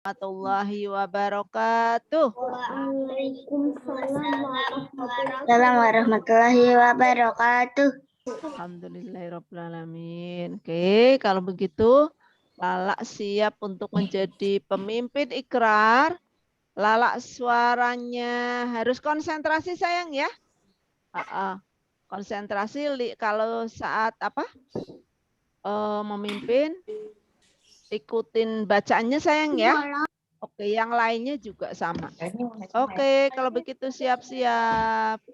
warahmatullahi wabarakatuh. Waalaikumsalam warahmatullahi wabarakatuh. Alhamdulillahirrahmanirrahim. Oke, kalau begitu Lala siap untuk menjadi pemimpin ikrar. Lala suaranya harus konsentrasi sayang ya. Konsentrasi kalau saat memimpin, ikutin bacaannya sayang ya. Oke, yang lainnya juga sama. Oke, kalau begitu siap-siap.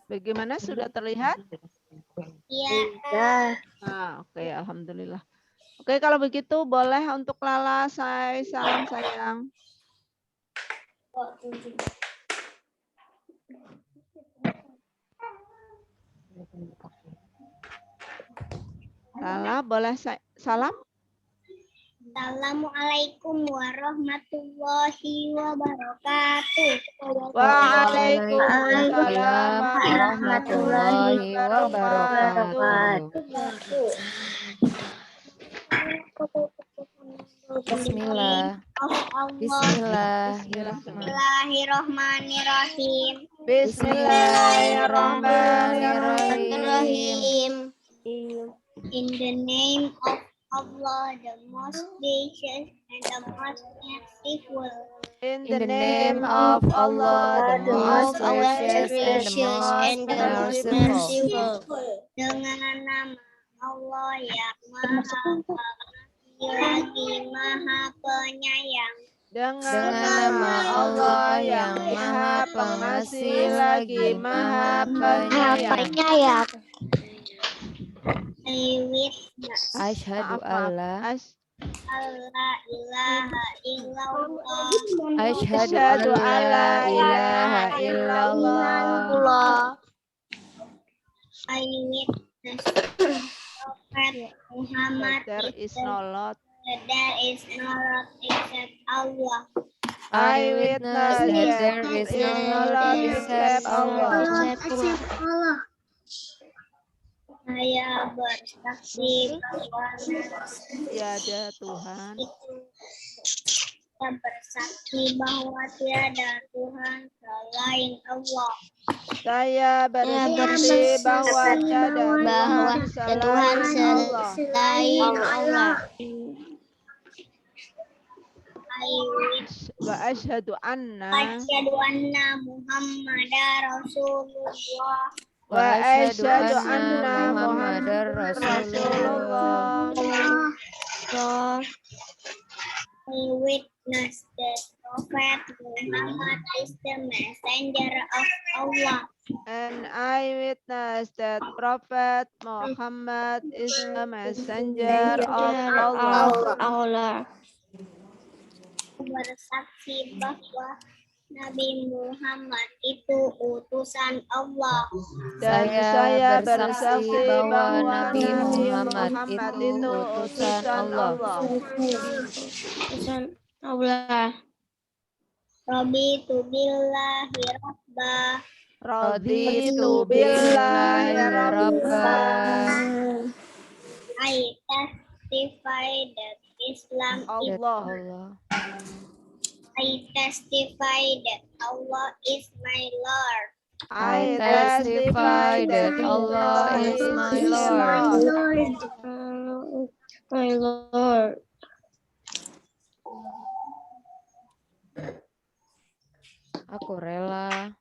Bagaimana, sudah terlihat? Iya. Oke, alhamdulillah. Oke, kalau begitu boleh untuk Lala saya salam sayang. Lala boleh salam? Assalamualaikum warahmatullahi wabarakatuh. Waalaikumsalam warahmatullahi wabarakatuh. Bismillah. Bismillahirrahmanirrahim. Bismillahirrahmanirrahim. In the name of Allah, the most gracious and the most merciful. In the name of Allah, the most gracious and the most merciful. Dengan nama Allah yang Maha Pengasih lagi Maha Penyayang. Dengan nama Allah yang Maha Pengasih lagi Maha Penyayang. I witness Asyhadu alla ilaha illallah. Asyhadu alla ilaha illallah. I witness Prophet Muhammad There is no Lord. There is no Lord except Allah. I witness that there is no Lord except Allah. Saya bersaksi bahwa Tiada Tuhan. Saya bersaksi bahwa tiada Tuhan selain Allah. Saya bersaksi bahwa tiada Tuhan selain Allah. Wa asyhadu anna Muhammadar Rasulullah. Wa asyhadu anna Muhammadar Rasulullah. I witness that Prophet Muhammad is the messenger of Allah. And I witness that Prophet Muhammad is the messenger of Allah. Bersaksi bahwa Nabi Muhammad itu utusan Allah. Dan saya bersaksi bahwa Nabi Muhammad itu utusan Allah. Raditu billahi rabba. Raditu billahi rabba. I testify that Islam is Allah. I testify that Allah is my Lord. I testify that Allah is my Lord. My Lord. Aku rela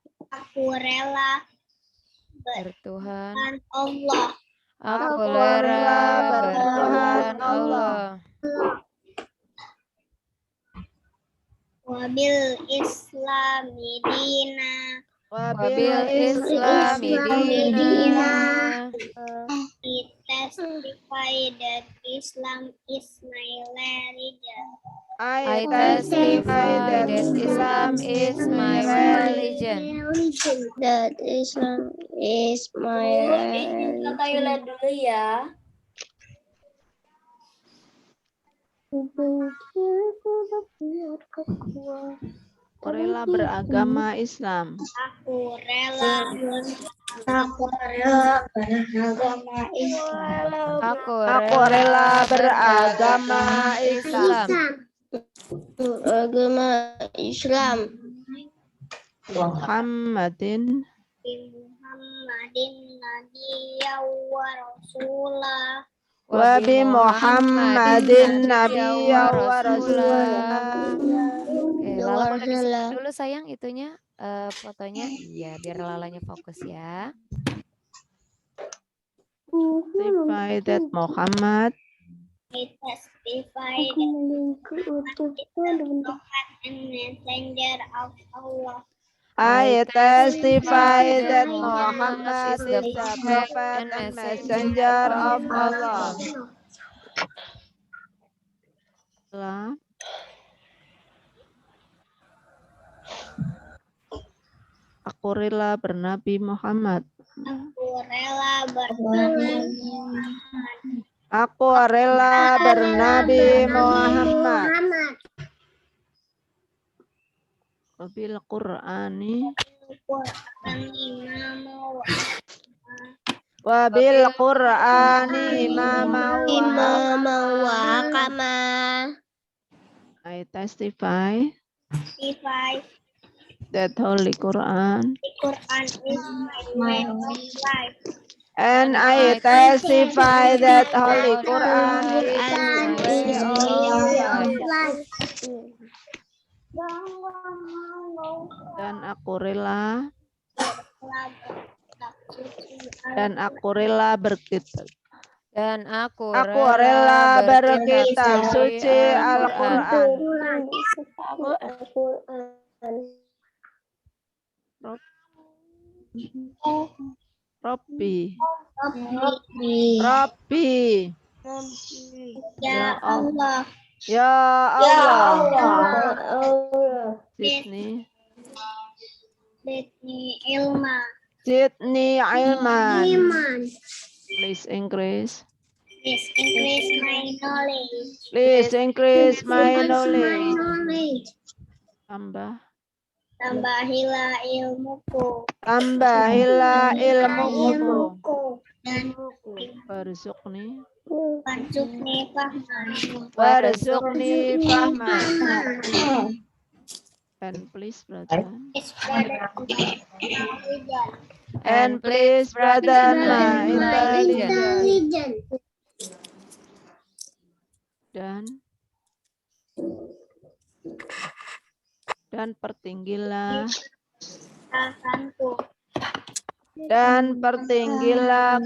bertuhan Allah. Aku rela bertuhan Allah. Wabil Islami dina. Wabil Islami dina. I testify that Islam is my religion. I testify that Islam is my religion. That Islam is my religion. Toilet dulu ya. Aku rela beragama Islam. Aku rela beragama Islam. Aku Aku rela beragama Islam. Beragama Islam. Muhammadin Muhammadin nabiyya wa rasulah. wa bi Muhammadin nabiyya wa rasulah. Oke, Lala boleh disimpan dulu sayang itunya fotonya. Iya, biar Lalanya fokus ya. Testify that Muhammad I testify that Muhammad is the prophet and messenger of Allah. I testify that Muhammad is the prophet and messenger of Allah. Aku rela bernabi Muhammad. Aku rela bernabi Muhammad. Aku rela bernabi Muhammad. Wabil Qur'ani Wabil Qur'ani imama wa hakama. I testify that Holy Quran The Quran is my way of life. and I testify that Holy Quran is my way of life. Dan aku rela berkitab. Dan aku rela berkitab suci Al-Quran. Rabbi. Ya Allah. Ya Allah. Zidni ilman. Please increase. Please increase my knowledge. Tambahilah ilmuku. Dan Warzuqni fahman. And please brother. And please brother my intelligence. Dan pertinggilah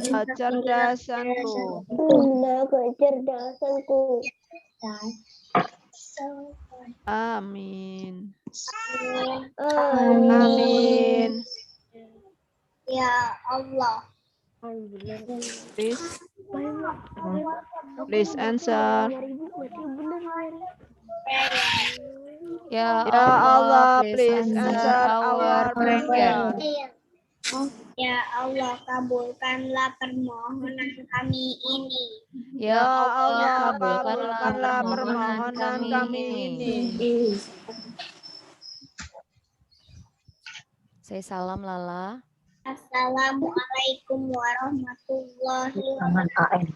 kecerdasanku. Amin. Amin. Ya Allah. Please answer. Ya Allah, please please answer our prayer. Ya Allah, kabulkanlah permohonan kami ini. Ya Allah, kabulkanlah permohonan kami ini. Saya salam Lala. Assalamualaikum warahmatullahi wabarakatuh.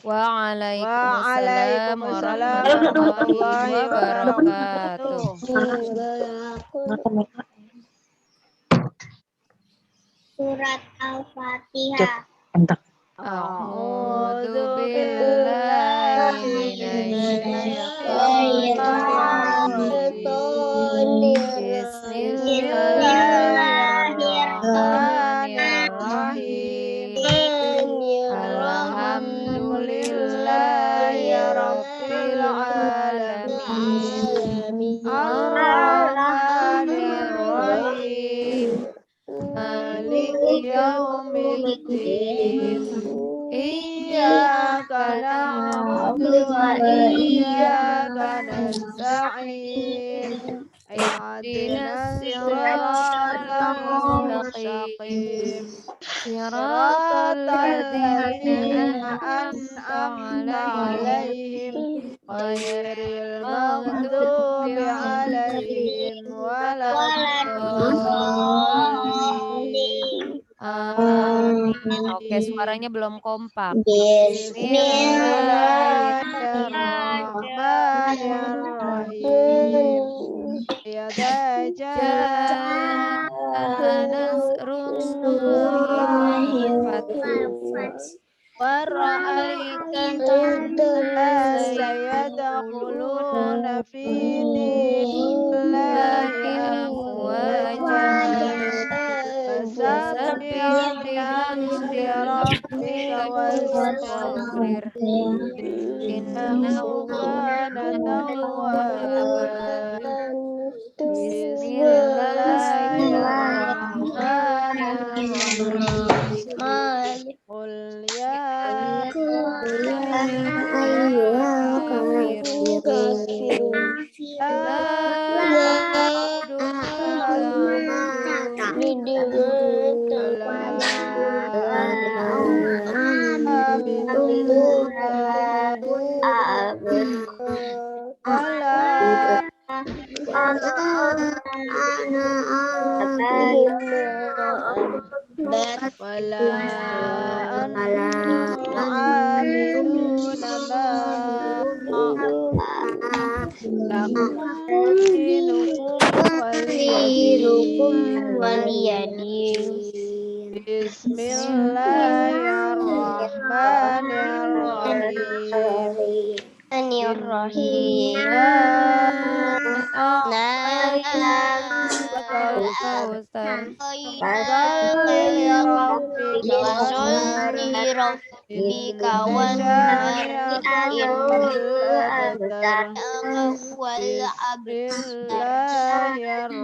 Waalaikumsalam warahmatullahi wabarakatuh. Surat Al-Fatihah. A'udzu billahi minasyaitonir rajim. Bismillahirrahmanirrahim. Alhamdulillahi rabbil alamin. Ar-Rahmanir Rahim. Maliki yaumiddin. Iyyaka na'budu wa iyyaka nasta'in. Ihdinas siratal mustaqim. Siratal ladzina an'amta 'alaihim ghairil maghdubi 'alaihim Oke, suaranya belum kompak. Bismillahirrahmanirrahim. Idza jaa nasrullahi wa ra'aitan nasa yadkhuluna fi dinillahi afwaja fasabbih bihamdi rabbika wastaghfir innahu kana tawwaba. Bismillahirrahmanirrahim. Qul ya ayyuhal kafirun la a'budu ma ta'budun wala antum abiduna ma lakum dinukum waliyadin. Bismillahirrahmanirrahim.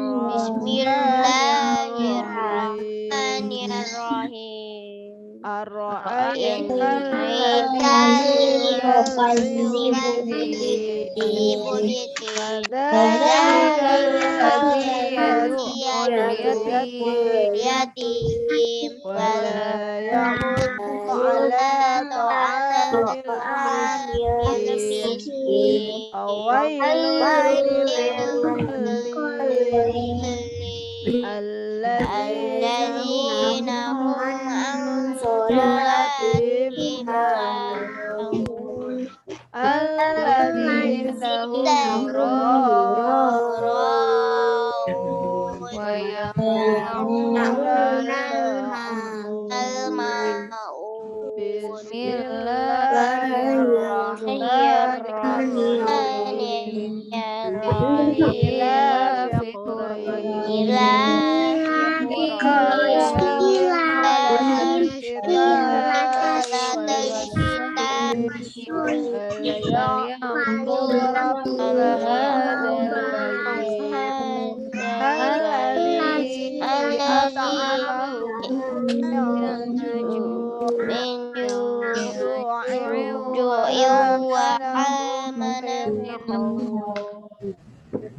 Bismillahirrahmanirrahim. Ar-ra'aital yatim wala yahuddu ala ta'amil miskin awailul lil alladzina hum an salatihim sahun alladzina hum wa yamna'una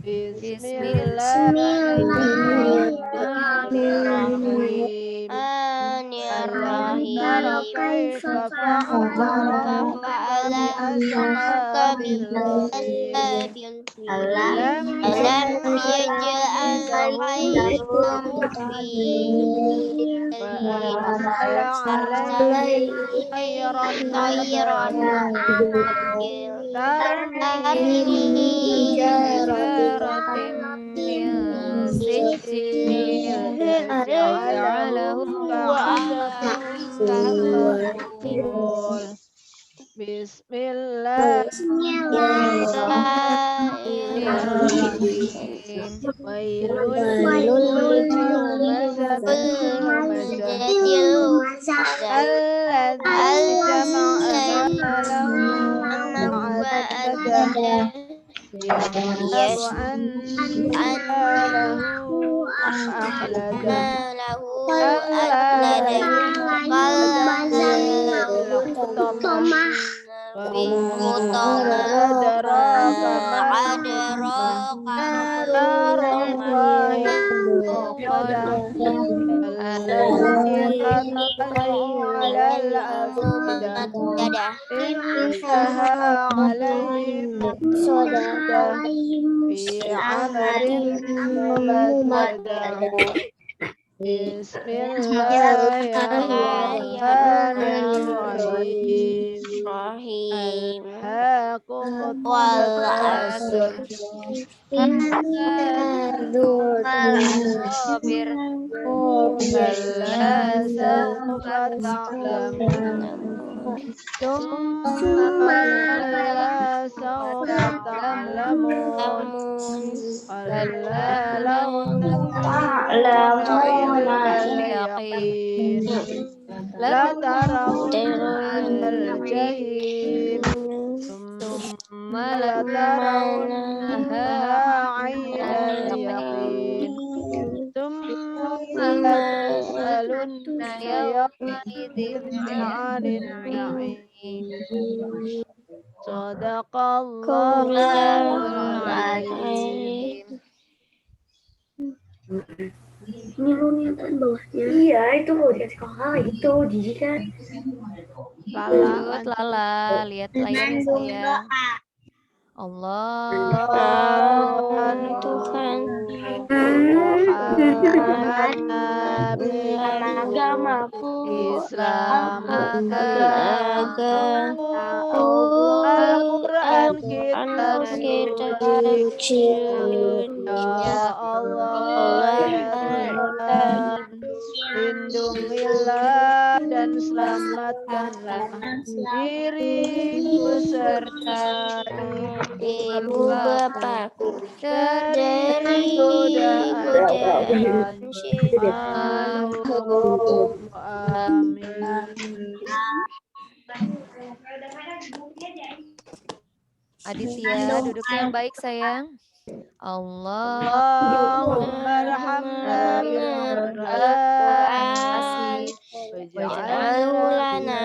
Bismillahirrahmanirrahim. Alam kaifa fa'ala rabbuka bi ashabil fil. Alam yaj'al kaydahum fi fa'arsala 'alaihim khayran Bismillahirrahmanirrahim. Wailul likumazzatil alladzi jama'a malahu wa'addadah yahsabu anna lahu Bismillahirrahmanirrahim. Rahim. Alhaakumut Wal takatsur. Sabir. Kalla sawfa ta'lamun. Thumma kalla sawfa ta'lamun. Kalla law ta'lamuna ilmal yaqin. La tarawunnal jahim. Thumma la tarawunnaha 'ainal yaqin. Thumma la tus'alunna yawma'idhin 'anil na'im. Shadaqallahul azim. Ini lo nih kan bawahnya. Iya, itu mau dikasih kakak itu Didi kan. Lala, Lala, lihat layarnya sayang. Allah Tuhan Agamaku Islam agama Al-Quran kita suci. Ya Allah lindungilah dan selamatkanlah diriku serta ibu bapakku dari godaan syaitan. Amin. Aditya, duduk yang baik sayang. Allahumma rahamna bil Qur'an waj'alhu lana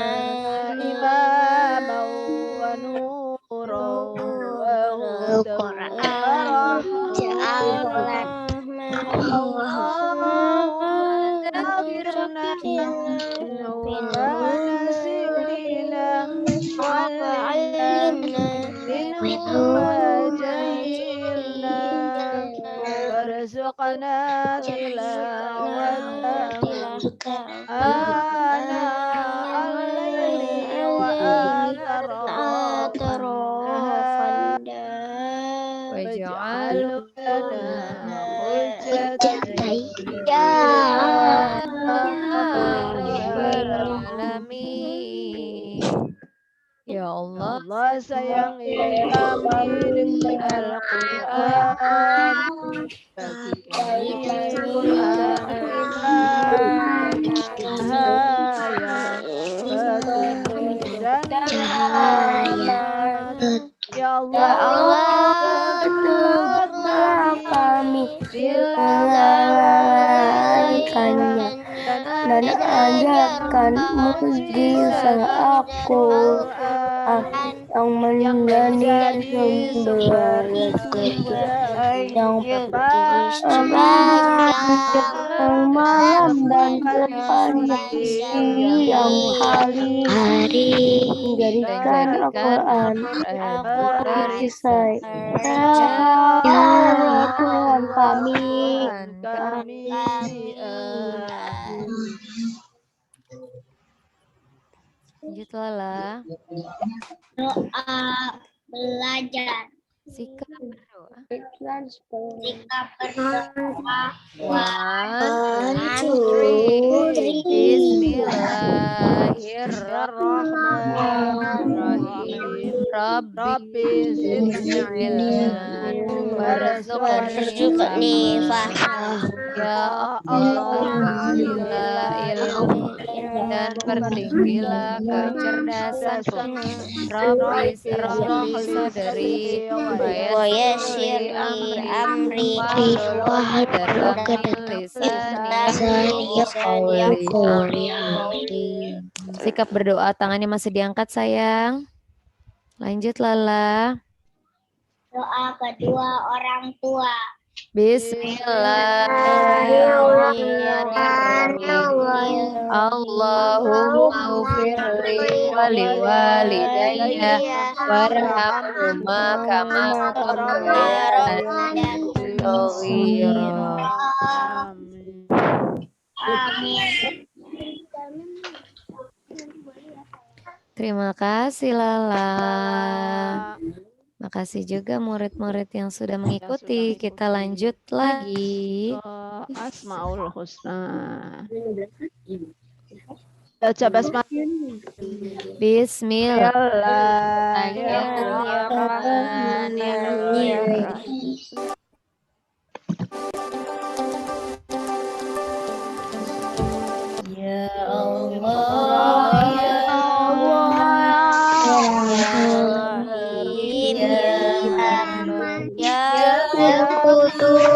imaman wa nuran wa hudan wa rahmatan. Allahumma aghfirna wa nasina wa'allimna minhu ma jahilna warzuqna tilawatahu ana al-laili wa atrafan waj'alhu lana hujjatan ya alamin. Ya Allah, sayangi kami dengan Al-Quran. Bagi kami Quran iman, cahaya, petunjuk dan rahmat. Ya Allah, tolong kami dilaikannya dan ajarkan mujizat Al-Quran yang menjadi sumber rezeki yang panjang malam dan terpanjang siang hari menjadikan Al-Quran perisai Tuhan kami. Lanjut Lala. Doa belajar. Sikap berdoa. Sikap berdoa. 1, 2, 3. Bismillahirrahmanirrahim. Rabbi zidni ilman warzuqni fahma. Ya Allah, berilah ilmu dan pertinggilah kecerdasanku. Rabbi sadri wa yassir li amri wahlul lisani qawli. Sikap berdoa, tangannya masih diangkat sayang. Lanjut Lala. Doa kedua orang tua. Bismillahirrahmanirrahim. Allahumma ghfirli wa liwalidayya warhamhuma kama rabbayani shaghira. Amin. Terima kasih Lala. Lala. Makasih juga murid-murid yang sudah Yang mengikuti. sudah Kita mengikuti. lanjut lagi. Ke Asmaul Husna. Baca basmalah. Bismillahirrahmanirrahim. Ya Allah, ya Rahim, ya Qudus,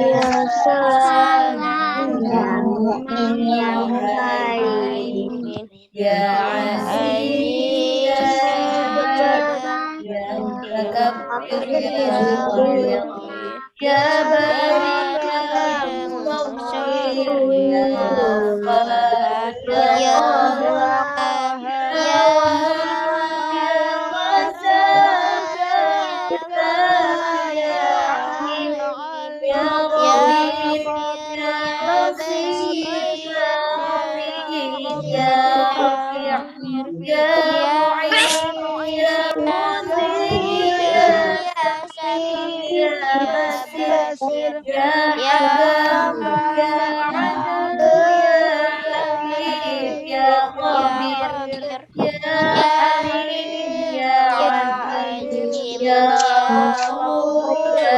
ya Salam, ya Muhaimin, ya Aziz, ya Mutakabbir, ya Qadir, ya Bari, ya Musawwir, ya Ghaffar, ya Qahhar, ya Wahhab, ya Razzaq, ya ya Hakim, ya Qadir, ya Basir, ya Ghafir, ya Ghafir, ya Mu'in, ya Mudhir, ya Sami'in, ya Basir, ya Adam, ya Adil, ya Latif, ya Khabir, ya Alim, ya Alim, ya Ghafur, ya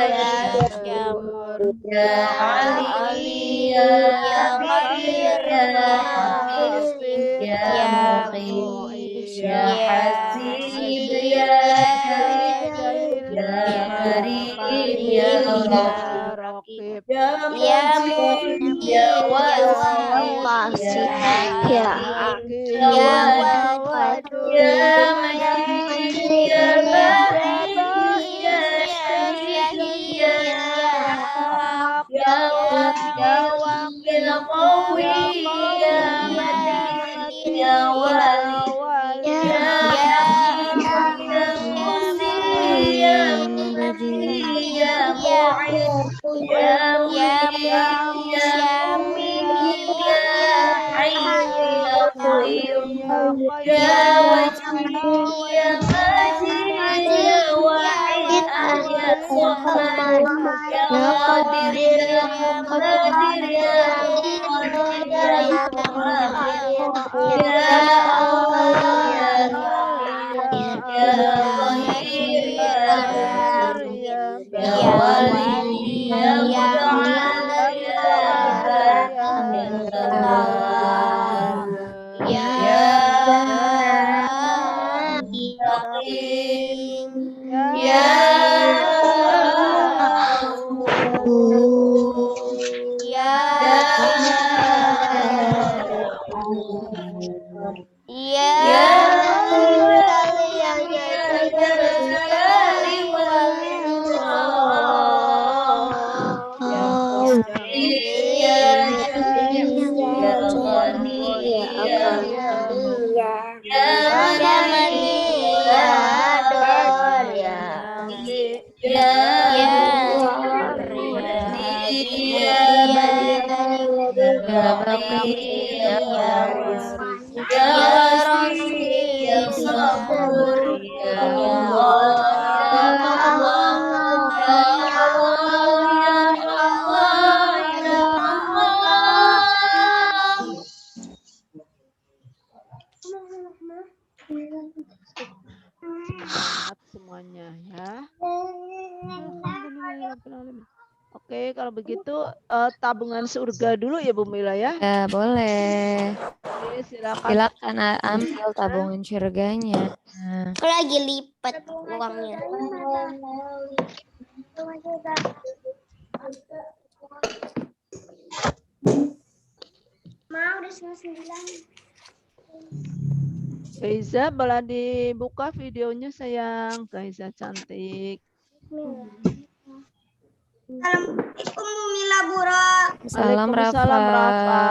Syakur, ya Ali, ya Kabir, ya Hafiz, ya Muqis, ya Hasib, ya Jalil, ya Karim, ya Raqib, ya Mujib, ya Wasi, ya Hakim, ya Wadud, ya Majid, ya Ba'id, ya Syahid, ya Haq, ya Waqi, ya Qawi, ya Matin, ya Wali, ya Arham, ya Musi, ya Mughni, ya Mu'in, ya Mu'min, ya Mumit, ya Hayy, ya Qayyum, ya Wajid, ya Majid, ya Wahid, ya Samad, ya Qadir, ya Muqtadir, ya Muqaddim, ya Muakhir, ya Awwal, ya Akhir, ya Zahir, ya Batin, ya Wali, ya Muta'al, ya Bar, ya Tawwab, ya Mustaqim, ya semuanya ya. Oke, kalau begitu tabungan surga dulu ya Bu Mila ya. Ya, boleh. Oke, silakan. Silakan ambil tabungan surganya. Aku lagi lipat uangnya. Mau udah 9. Kaiza, boleh dibuka videonya sayang. Kaiza cantik. Assalamualaikum Mila Bura. Salam Waalaikumsalam, Rafa. Rafa.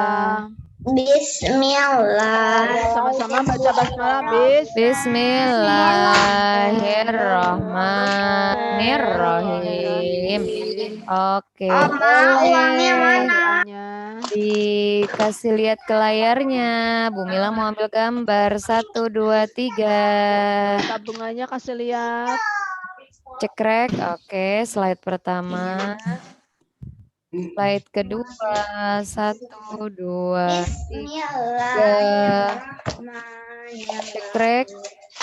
Bismillah. Sama-sama baca basmalah. Bismillahirrahmanirrahim. Oke. Uangnya mana? Di kasih lihat ke layarnya. Bu Mila mau ambil gambar. 1, 2, 3. Tabungannya kasih lihat. Cekrek. Oke, slide pertama. Slide kedua. 1, 2, 3. Cekrek.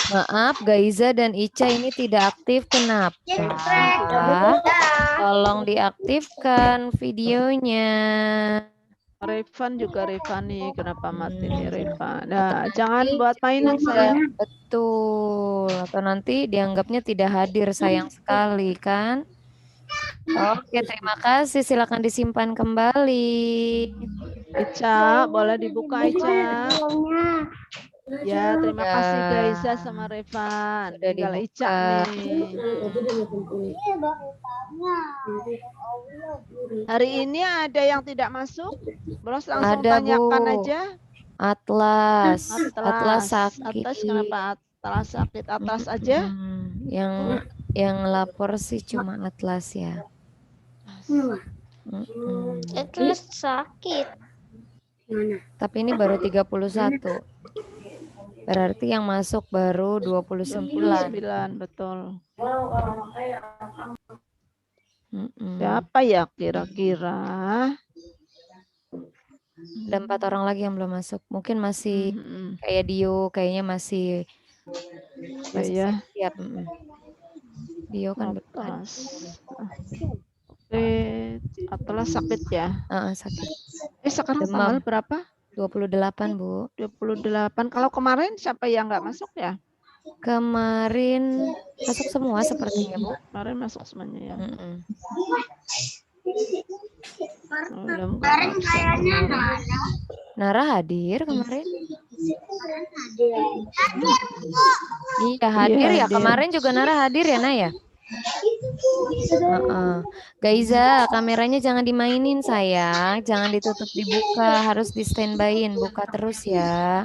Maaf, Gaiza dan Ica ini tidak aktif. Kenapa? Tolong diaktifkan videonya. Revan juga Revani. Kenapa mati nih Revan? Nah, jangan buat mainan Tidak, saya. betul. Atau nanti dianggapnya tidak hadir, sayang sekali kan? Oke, terima kasih. Silakan disimpan kembali. Ica, boleh dibuka Ica. Ya, terima Ya, kasih Gaiza sama Revan. sudah Tinggal Ica dibuka. nih. Hari ini ada yang tidak masuk? Bros langsung Ada, tanyakan Bu. aja. Atlas sakit. Atlas kenapa Atlas sakit? Atlas aja. Yang lapor sih cuma Atlas ya. Atlas sakit. Tapi ini baru 31. Berarti yang masuk baru 29. 29, betul. Siapa ya kira-kira? Ada 4 orang lagi yang belum masuk. Mungkin masih kayak Dio, kayaknya masih ya. siap. Dio kan belum. Atlas sakit ya? Sakit. Sekarang tanggal berapa? 28, Bu. 28. Kalau kemarin siapa yang nggak masuk ya? Kemarin masuk semua sepertinya, Bu. Kemarin masuk semuanya ya. Kemarin kayaknya Nara hadir kemarin. Iya hadir ya. Kemarin juga Nara hadir ya, Naya? Gaiza, kameranya jangan dimainin sayang, jangan ditutup dibuka, harus di standby-in, buka terus ya.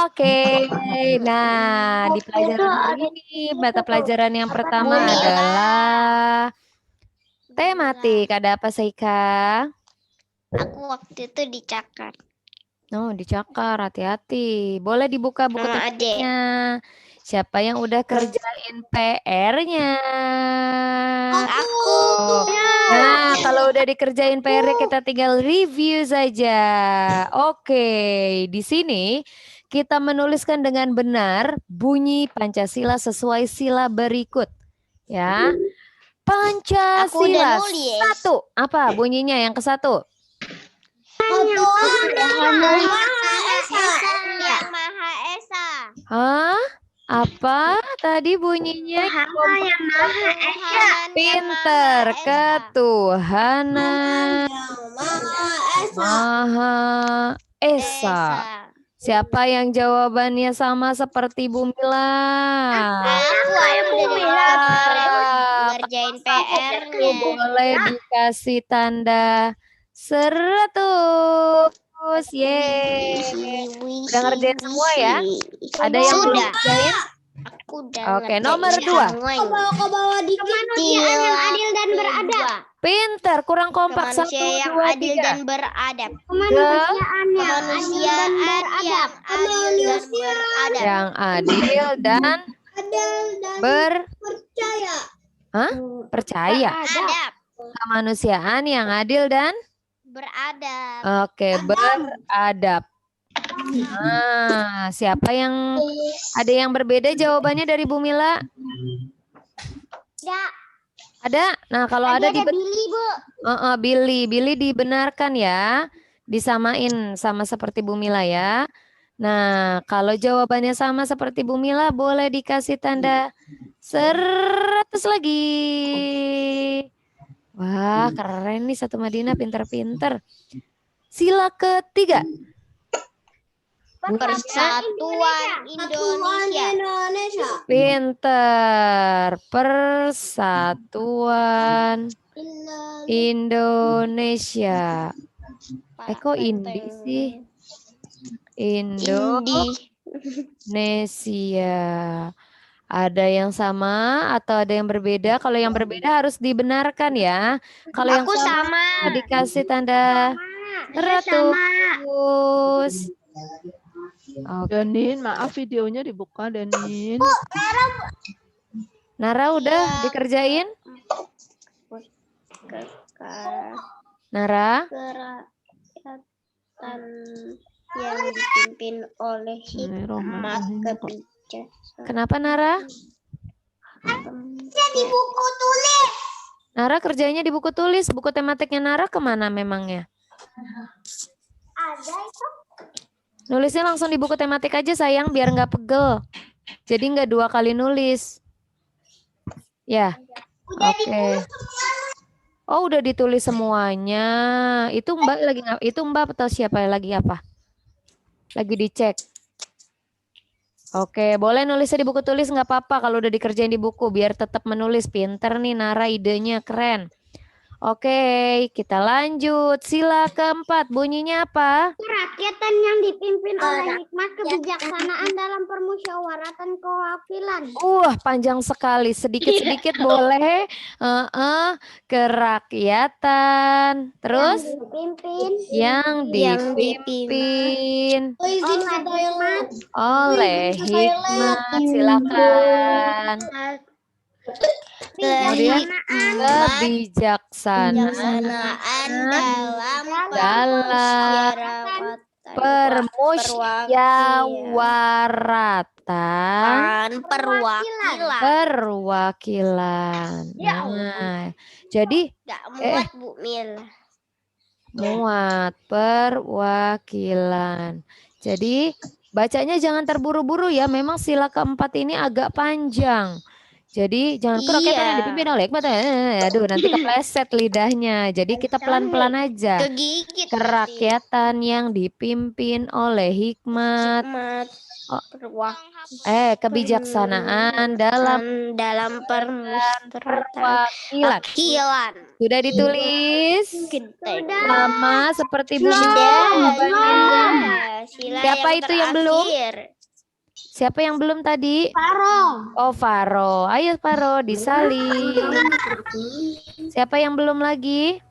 Oke, nah di pelajaran hari ini mata pelajaran yang pertama adalah tematik. Ada apa Seika? Aku waktu itu dicakar. Oh, dicakar, hati-hati. Boleh dibuka buku tematiknya. Siapa yang udah kerjain PR-nya? Aku. Nah, kalau udah dikerjain PR-nya kita tinggal review saja. Oke, di sini kita menuliskan dengan benar bunyi Pancasila sesuai sila berikut. Ya. Pancasila. Aku udah nulis. 1. Apa bunyinya yang ke-1? Yang Maha Esa. Hah? Apa tadi bunyinya? Yang Maha Esa. Pinter, ketuhanan Maha Esa. Siapa yang jawabannya sama seperti Bu Mila? Aku udah ngerjain PR-nya. Boleh dikasih tanda 100. Yeay. Udah ngerjain semua ya? Ada yang belum ngerjain? Aku udah. Oke, nomor 2. Kebawa dikit. Kemanusiaan yang adil dan beradab. Pinter, kurang kompak. 1, 2, 3. Yang adil dan beradab. Kemanusiaan yang adil dan beradab. Yang adil dan percaya. Hah? Percaya. Beradab. Kemanusiaan yang adil dan beradab. Oke, beradab. Nah, siapa yang ada yang berbeda jawabannya dari Bu Mila? Ada. Nah, kalau ada di Billy, Bu. Billy dibenarkan ya. Disamain sama seperti Bu Mila ya. Nah, kalau jawabannya sama seperti Bu Mila boleh dikasih tanda 100 lagi. Wah, keren nih Satu Madinah, pinter-pinter. Sila ketiga. Persatuan Indonesia. Pinter. Persatuan Indonesia. Kok Indi sih? Indonesia. Ada yang sama atau ada yang berbeda? Kalau yang berbeda harus dibenarkan ya. Kalau yang Aku sama sama. dikasih tanda Saya sama. 100. Oke. Danin, maaf videonya dibuka, Danin. Nara udah Iya. dikerjain? Nara? Kerakyatan yang dipimpin oleh hikmat Bismillahirrahmanirrahim. kebijaksanaan. Kenapa Nara? Di buku tulis. Nara kerjanya di buku tulis. Buku tematiknya Nara kemana memangnya? Ada itu. Nulisnya langsung di buku tematik aja sayang, biar nggak pegel. Jadi nggak 2 kali nulis. Ya, oke. Oh udah ditulis semuanya. Itu Mbak lagi itu Mbak atau siapa lagi apa? Lagi dicek. Oke, boleh nulisnya di buku tulis nggak apa-apa kalau udah dikerjain di buku biar tetap menulis. Pinter nih Nara, idenya keren. Oke, kita lanjut. Sila keempat, bunyinya apa? Kerakyatan yang dipimpin oleh hikmat kebijaksanaan dalam permusyawaratan kewakilan. Panjang sekali. Sedikit-sedikit boleh. Kerakyatan. Terus? Yang dipimpin oleh hikmat. Silakan. Kemudian kebijaksanaan dalam permusyawaratan perwakilan. Nah, jadi Gak muat Bu Mil. muat perwakilan. Jadi bacanya jangan terburu-buru ya. Memang sila keempat ini agak panjang. Jadi jangan kerakyatan yang dipimpin oleh hikmat. Aduh, nanti kepleset lidahnya. Jadi kita pelan-pelan aja. Kegigit. Kerakyatan yang dipimpin oleh hikmat. Kebijaksanaan dalam perwakilan. Sudah ditulis? Sama seperti bunyi jawabannya. Siapa itu yang belum? Siapa yang belum tadi? Faro. Oh, Faro. Ayo Faro, disalin. Siapa yang belum lagi?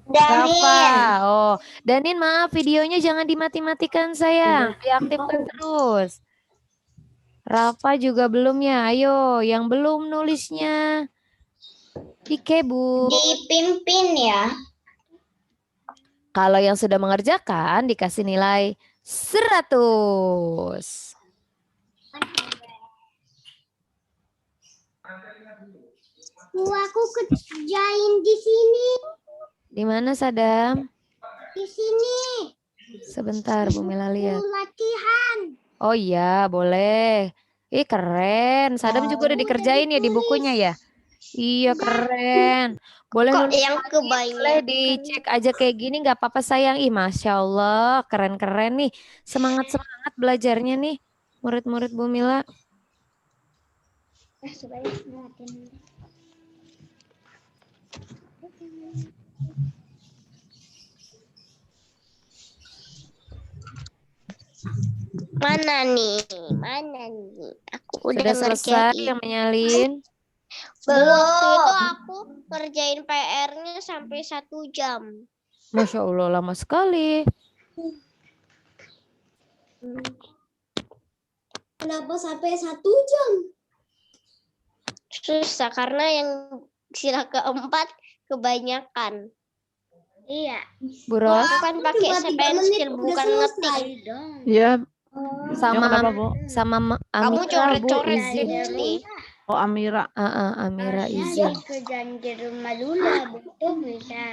Rafa. Oh, Danin maaf videonya jangan dimati-matikan sayang. Diaktifkan terus. Rafa juga belum ya. Ayo, yang belum nulisnya. Ike, Bu. Dipimpin ya. Kalau yang sudah mengerjakan dikasih nilai 100. Aku kerjain di sini. Di mana Sadam? Di sini. Sebentar Bu Mila lihat. Latihan. Oh iya, boleh. Ih, keren. Sadam juga udah dikerjain ya di bukunya ya? Iya, keren. Boleh nulis yang lagi, boleh dicek aja kayak gini nggak apa-apa sayang. Ih, Masya Allah, keren-keren nih. Semangat-semangat belajarnya nih, murid-murid Bu Mila. Mana nih? Aku Sudah selesai yang menyalin? Belum. Waktu itu aku kerjain PR-nya sampai 1 jam. Masya Allah, lama sekali. Kenapa sampai 1 jam? Susah karena yang sila keempat kebanyakan. Iya. Bu Ros? Aku kan pakai pensil bukan ngetik. Iya. Sama Kenapa, Bu? sama Kamu Amira Bu coret-coret izin. nih. Oh, Amira. Amira izin. Kerjaan di rumah dulu betul bisa.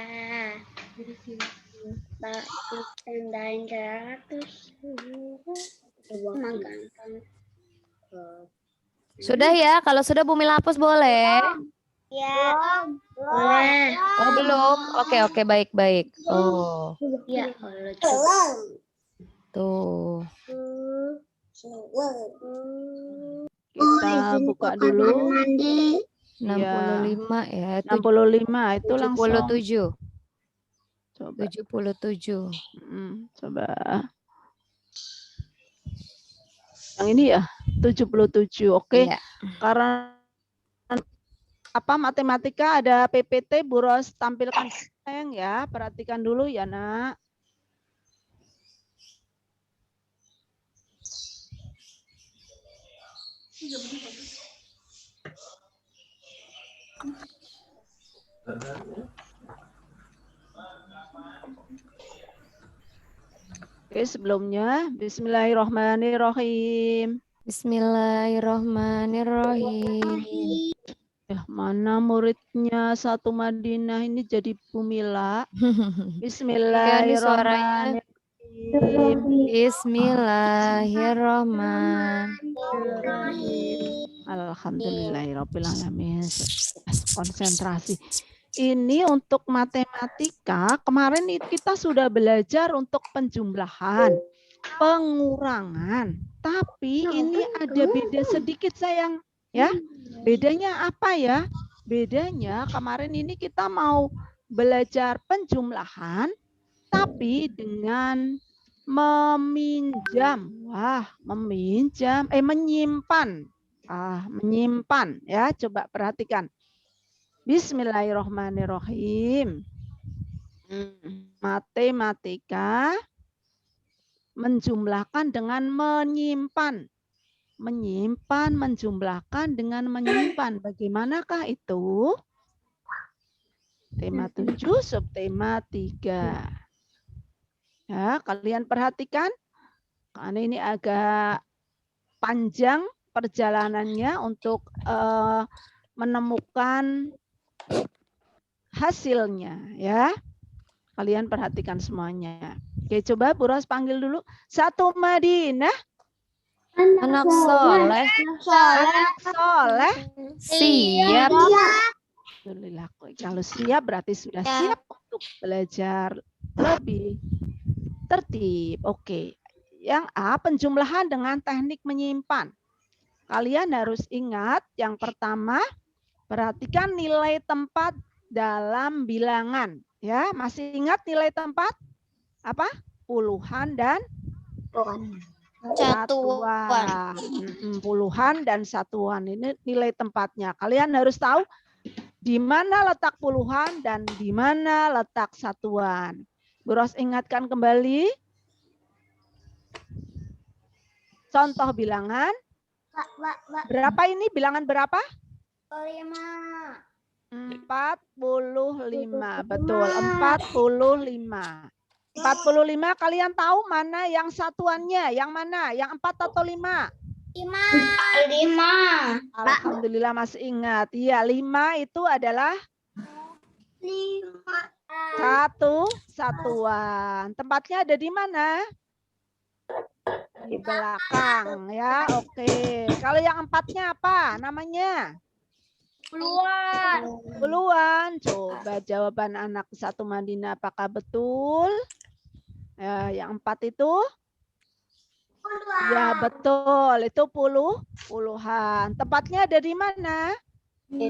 Tandain 100. Emang gampang. Sudah ya, kalau sudah Bu Mila hapus boleh. Ya. Boleh. Oh belum? Oke, baik-baik. Oh, Ya. tuh. Kita buka dulu. 65 ya. 65 itu langsung. 77. Coba. 77. Coba. Yang ini ya? 77. Oke. Iya. Karena apa matematika ada PPT, Bu Ros tampilkan sayang ya. Perhatikan dulu ya, Nak. Oke, sebelumnya bismillahirrahmanirrahim. Bismillahirrahmanirrahim. Mana muridnya satu Madinah ini jadi Bu Mila. Kan nih suaranya. Bismillahirrahmanirrahim. Bismillahirrahmanirrahim. Alhamdulillahirabbil alamin. Konsentrasi. Ini untuk matematika, kemarin kita sudah belajar untuk penjumlahan, pengurangan. Tapi ini ada beda sedikit sayang, ya. Bedanya apa ya? Bedanya kemarin ini kita mau belajar penjumlahan, tapi dengan meminjam. Wah, menyimpan. Menyimpan ya. Coba perhatikan. Bismillahirrahmanirrahim. Matematika menjumlahkan dengan menyimpan. Menyimpan, menjumlahkan dengan menyimpan. Bagaimanakah itu? Tema 7, subtema 3. Ya, kalian perhatikan. Karena ini agak panjang perjalanannya untuk menemukan hasilnya ya. Kalian perhatikan semuanya. Oke, coba Bu Ros panggil dulu. Satu Madinah. Anak soleh. Anak soleh. Siap. Alhamdulillah. Kalau siap berarti sudah siap untuk belajar lebih tertib. Oke. Yang A, penjumlahan dengan teknik menyimpan. Kalian harus ingat yang pertama, perhatikan nilai tempat dalam bilangan. Ya, masih ingat nilai tempat? Apa? Puluhan dan satuan. Puluhan dan satuan. Ini nilai tempatnya. Kalian harus tahu di mana letak puluhan dan di mana letak satuan. Bu Ros ingatkan kembali. Contoh bilangan. Berapa ini? Bilangan berapa? 45. Betul, 45. 45 kalian tahu mana yang satuannya? Yang mana? Yang 4 atau 5? 5. Alhamdulillah masih ingat. Iya, 5 itu adalah 1 satuan. Tempatnya ada di mana? Di belakang ya. Oke. Kalau yang 4-nya apa namanya? Puluhan. Coba jawaban anak satu Madinah apakah betul? Yang 4 itu? Ya betul. Itu puluhan. Tempatnya ada di mana? Di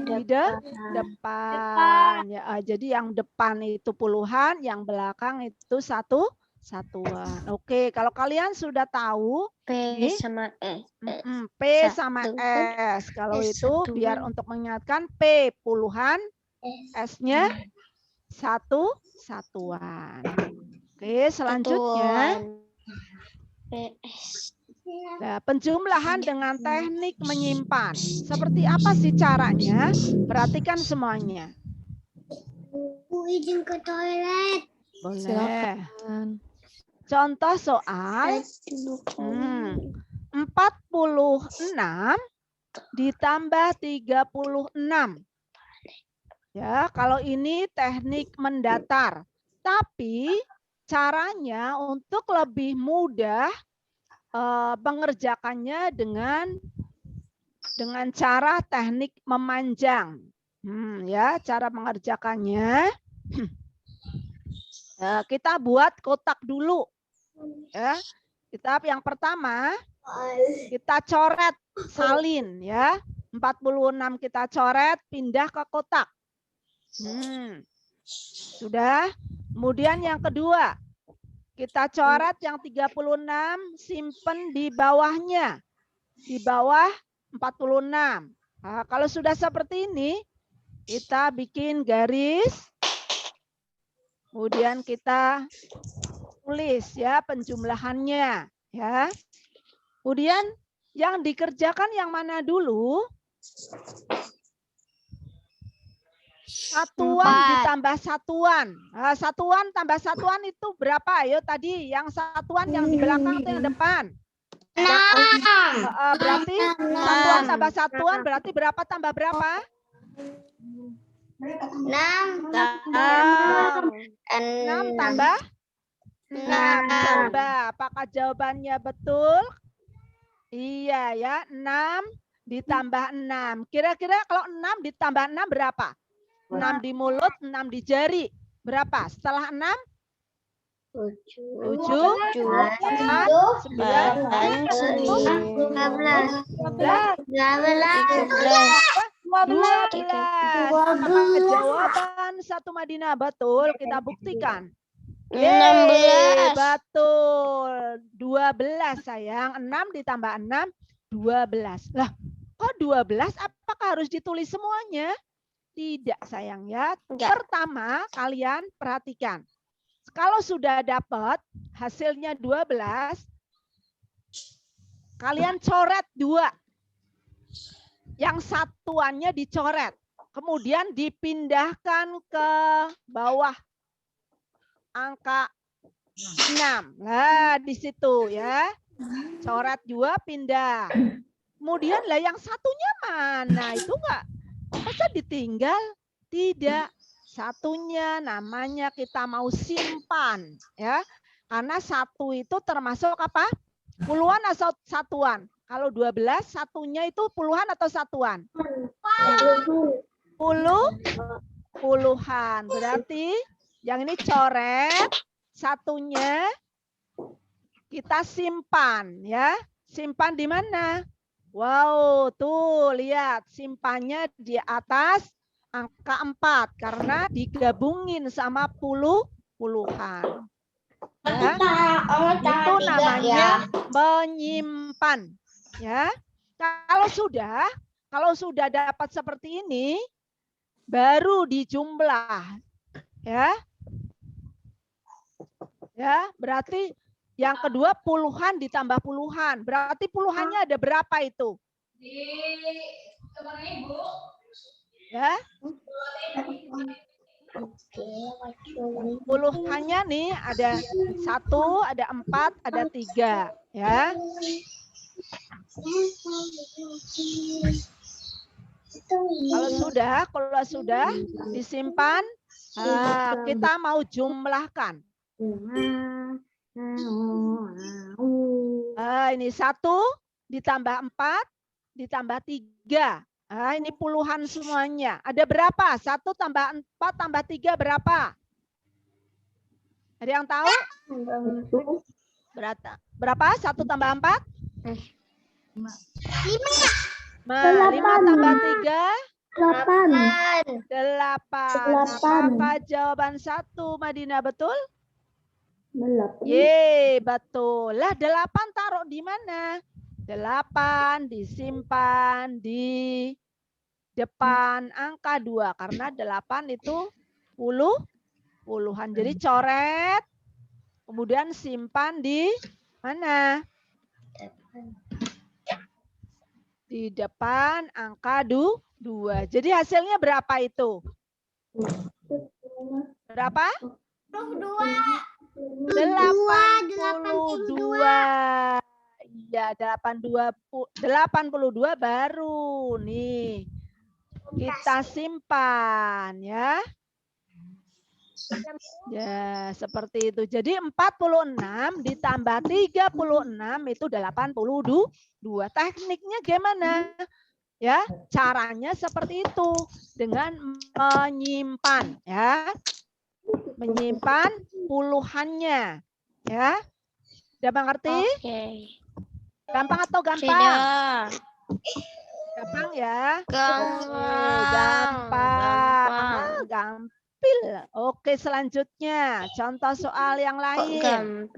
depan. Ya, jadi yang depan itu puluhan, yang belakang itu satuan. Oke, kalau kalian sudah tahu P sama S. P sama S. Kalau itu biar untuk mengingatkan P puluhan, S-nya satuan. Oke, selanjutnya nah, penjumlahan dengan teknik menyimpan. Seperti apa sih caranya? Perhatikan semuanya. Bu, izin ke toilet. Boleh. Silakan. Contoh soal 46 ditambah 36. Ya, kalau ini teknik mendatar. Tapi caranya untuk lebih mudah mengerjakannya dengan cara teknik memanjang. Ya, cara mengerjakannya kita buat kotak dulu. Ya, yang pertama kita coret salin ya. 46 kita coret, pindah ke kotak. Sudah. Kemudian yang kedua, kita coret yang 36, simpen di bawahnya. di bawah 46. Nah, kalau sudah seperti ini, kita bikin garis, kemudian kita tulis ya penjumlahannya ya. Kemudian yang dikerjakan yang mana dulu? Satuan ditambah satuan. Nah, satuan tambah satuan itu berapa? Ayo tadi yang satuan yang di belakang atau yang depan? 6. Berarti satuan tambah satuan berarti berapa tambah berapa? 6 tambah 6. Coba apakah jawabannya betul? Iya ya, 6 ditambah 6. Kira-kira kalau 6 ditambah 6 berapa? 6 di mulut, 6 di jari. Berapa? Setelah 6? 7, 9, 12. Apakah jawaban satu Madinah betul? Kita buktikan. 16. Betul. 12 sayang. 6 ditambah 6, 12. Lah, kok 12? Apakah harus ditulis semuanya? Tidak sayang ya. Pertama, kalian perhatikan. Kalau sudah dapat hasilnya 12, kalian coret 2. Yang satuannya dicoret. Kemudian dipindahkan ke bawah angka 6. Nah, di situ ya. Coret 2, pindah. Kemudian lah yang satunya mana? Itu enggak. Masa ditinggal? Tidak. Satunya namanya kita mau simpan. Ya. Karena satu itu termasuk apa? Puluhan atau satuan? Kalau 12, satunya itu puluhan atau satuan? Puluhan. Berarti yang ini coret, satunya kita simpan ya. Simpan di mana? Wow, tuh lihat simpannya di atas angka 4 karena digabungin sama puluhan. Ya. Itu namanya menyimpan. Ya. Kalau sudah dapat seperti ini, baru dijumlah. Ya. Ya, berarti yang kedua puluhan ditambah puluhan. Berarti puluhannya ada berapa itu? Di kamarnya Ibu. Ya. Puluhannya nih ada 1, ada 4, ada 3. Ya. Kalau sudah disimpan, kita mau jumlahkan. Ini 1 ditambah 4 ditambah 3. Ini puluhan semuanya. Ada berapa? 1 tambah 4 tambah 3 berapa? Ada yang tahu? Berapa? 1 tambah 4? 5 tambah 3? 8. Apakah jawaban 1 Madinah betul? Betul. Lah 8 taruh di mana? 8 disimpan di depan angka 2 karena 8 itu puluhan. Jadi coret, kemudian simpan di mana? Di depan angka 2. Jadi hasilnya berapa itu? Berapa? 82. Ya, 82 baru nih. Kita simpan ya. Ya, seperti itu. Jadi 46 ditambah 36 itu 82. Tekniknya gimana? Ya, caranya seperti itu dengan menyimpan ya. Menyimpan puluhannya ya. Udah mengerti? Gampang atau gampang? Gampang ya? Gampang. Gampil. Oke, selanjutnya contoh soal yang lain.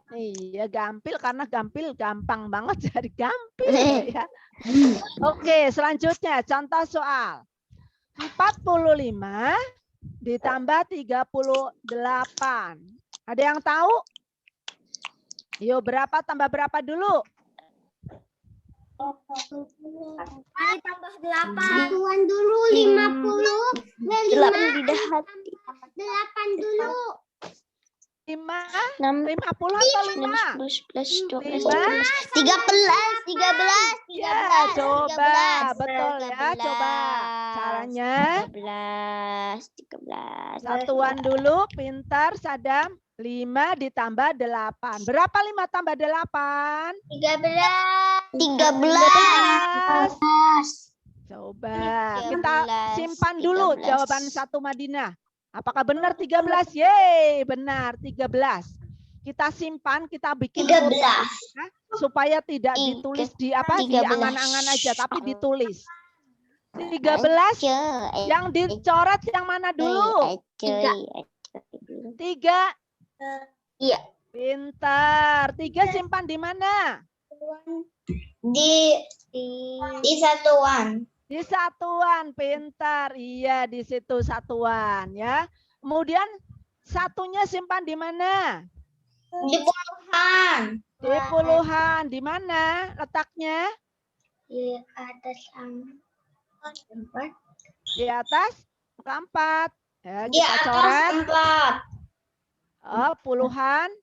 Iya, gampil karena gampil gampang banget jadi gampil ya. Oke, selanjutnya contoh soal. 45 ditambah 38. Ada yang tahu? Yuk, berapa tambah berapa dulu? Tambah 8. Satuan dulu 50. 8 dulu. 5, 50 atau 5? 13. Ya, coba. Betul ya, coba. Caranya 13. satuan dulu, pintar, Sadam. 5 ditambah 8. Berapa 5 tambah 8? 13. Coba kita simpan dulu 13. jawaban satu Madinah. Apakah benar 13? Yeay, benar 13. Kita simpan, kita bikin 13. kotak, ya, supaya tidak ditulis di apa di 13. angan-angan aja, tapi ditulis. 13 yang dicoret yang mana dulu? 3. Iya. Pintar. 3 simpan di mana? Di satuan. Di satuan, pintar. Iya, di situ satuan ya. Kemudian satunya simpan di mana? Di puluhan. Di puluhan. Di mana letaknya? Di atas angka 4. Di atas angka 4. Ya, Di kita atas coret. 4. Oh, puluhan.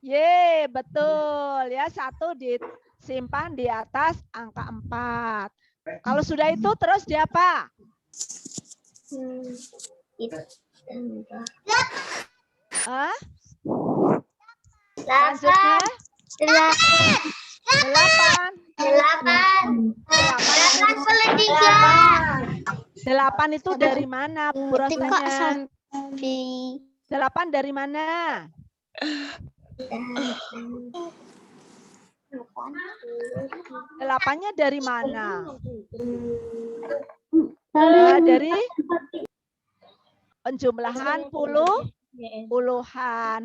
Ye, betul ya. 1 disimpan di atas angka 4. Kalau sudah itu terus di apa? Hah? Selanjutnya 8 itu dari mana prosesnya? 8 dari mana? 8-nya dari mana? Dari penjumlahan puluhan.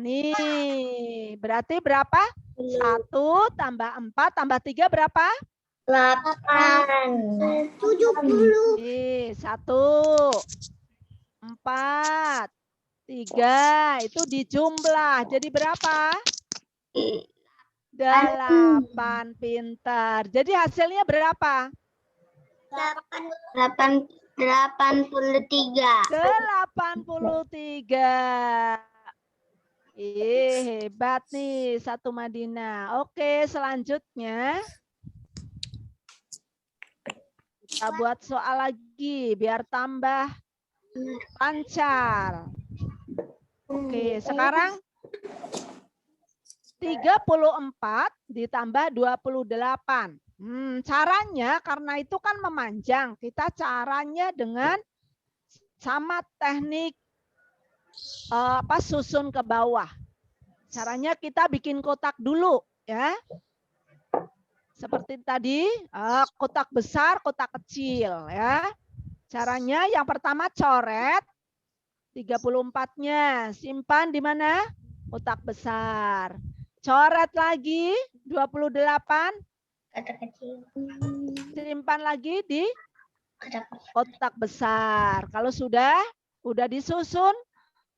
Nih, berarti berapa? 1 tambah 4 tambah 3 berapa? 8. 70. Nih, 1, 4, 3. Itu dijumlah. Jadi berapa? 8. Pintar. Jadi hasilnya berapa? 83. 83. Hebat nih satu Madinah. Oke, selanjutnya kita buat soal lagi biar tambah lancar. Oke, sekarang 34 ditambah 28. Caranya karena itu kan memanjang. Kita caranya dengan sama teknik susun ke bawah. Caranya kita bikin kotak dulu ya. Seperti tadi, kotak besar, kotak kecil ya. Caranya yang pertama coret 34-nya, simpan di mana? Kotak besar. Coret lagi 28, simpan lagi di kotak besar. Kalau sudah disusun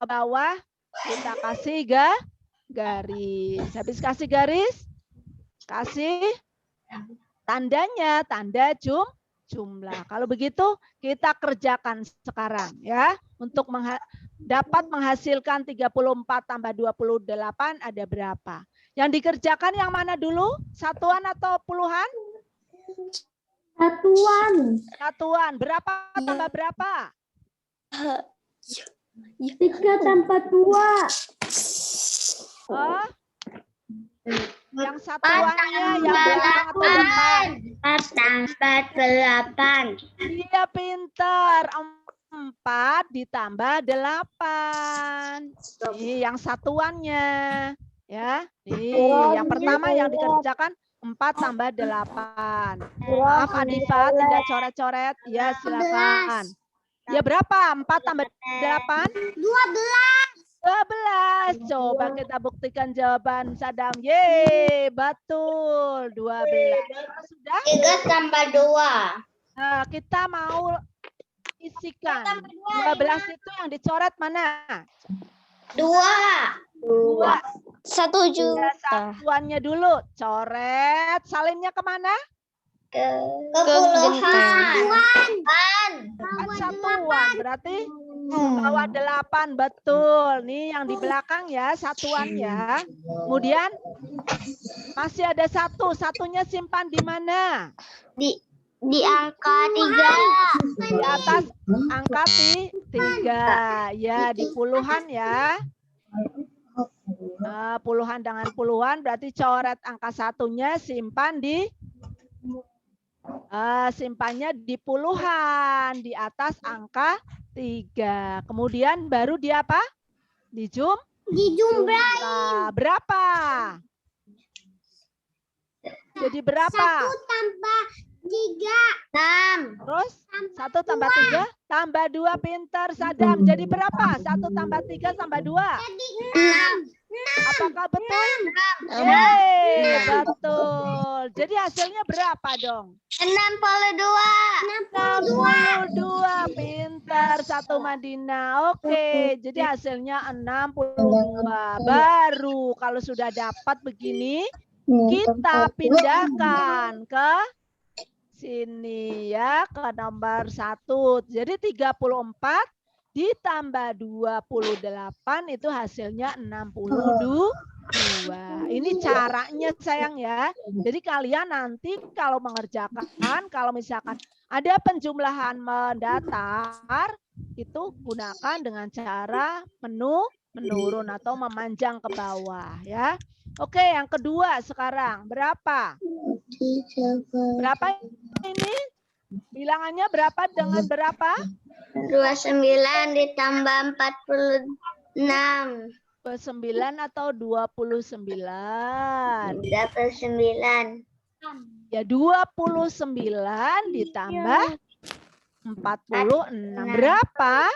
ke bawah, kita kasih garis. Habis kasih garis, kasih tandanya, tanda jumlah. Kalau begitu kita kerjakan sekarang ya. Untuk dapat menghasilkan 34 tambah 28 ada berapa? Yang dikerjakan yang mana dulu? Satuan atau puluhan? Satuan. Berapa tambah berapa? 3 tambah 2. Oh? Yang satuannya yang belakang atau depan? 4 tambah 8. Iya, pintar. 4 ditambah 8. Nih, yang satuannya. Ya, nih, yang pertama yang dikerjakan 4 tambah 8. Maaf, Adifa, tidak coret-coret. Ya, silakan. Ya, berapa? 4 tambah 8? 12. 12. Coba kita buktikan jawaban Sadam. Yeay, betul. 12. Sudah? 3 tambah 2. Nah, kita mau isikan. 12 itu yang dicoret mana? 2. 2. 1 Ya, satuannya dulu. Coret. Salinnya kemana? Ke puluhan. Kan satuan. Berarti bawah 8. Betul. Nih yang di belakang ya, satuan ya. Kemudian masih ada 1. Satunya simpan di mana? Di angka 3. Di atas angka 3. Ya, di puluhan ya. Puluhan dengan puluhan berarti coret angka satunya, simpan di simpannya di puluhan di atas angka 3. Kemudian baru di apa? Dijumlah. Berapa? Jadi berapa? 1 tambah 3. 6. Terus 1 tambah 3 tambah 2, pintar Sadam. Jadi berapa? 1 tambah 3 tambah 2. Jadi 6. Apakah betul? Yeay, betul. Jadi hasilnya berapa dong? 62. Pintar satu Madinah. Oke, jadi hasilnya 62. Baru kalau sudah dapat begini, kita pindahkan ke sini ya, ke nomor 1. Jadi 34 ditambah 28 itu hasilnya 62. Ini caranya sayang ya. Jadi kalian nanti kalau mengerjakan, kalau misalkan ada penjumlahan mendatar, itu gunakan dengan cara menurun atau memanjang ke bawah ya. Oke, yang kedua sekarang berapa? Berapa ini? Bilangannya berapa dengan berapa? 29 ditambah 46. 29 atau 29? 29. Ya 29 ditambah 46. Berapa?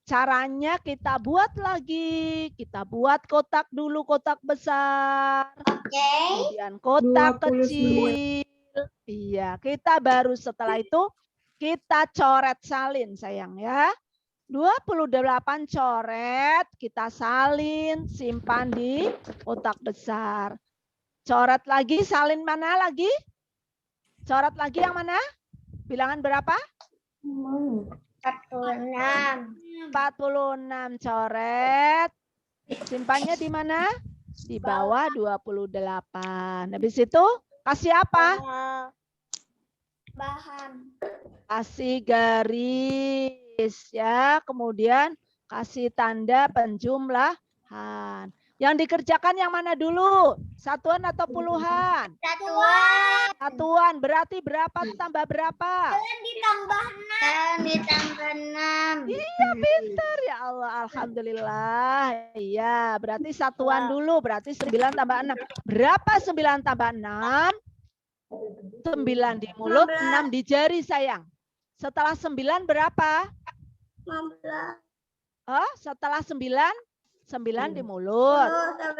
Caranya kita buat lagi. Kita buat kotak dulu, kotak besar. Kemudian kotak kecil. Iya, kita baru setelah itu kita coret salin sayang ya. 28 coret, kita salin, simpan di kotak besar. Coret lagi, salin mana lagi? Coret lagi yang mana? Bilangan berapa? 46. 46 coret. Simpannya di mana? Di bawah 28. Habis itu kasih apa? Bahan. Kasih garis ya, kemudian kasih tanda penjumlahan. Yang dikerjakan yang mana dulu? Satuan atau puluhan? Satuan. Berarti berapa tambah berapa? Ditambah 6. Iya, pintar ya Allah, alhamdulillah. Iya, berarti satuan dulu, berarti 9 tambah 6. Berapa 9 tambah 6? 9 di mulut, 6 di jari sayang. Setelah 9 berapa? 15. Oh, setelah 9 di mulut. 11, 12,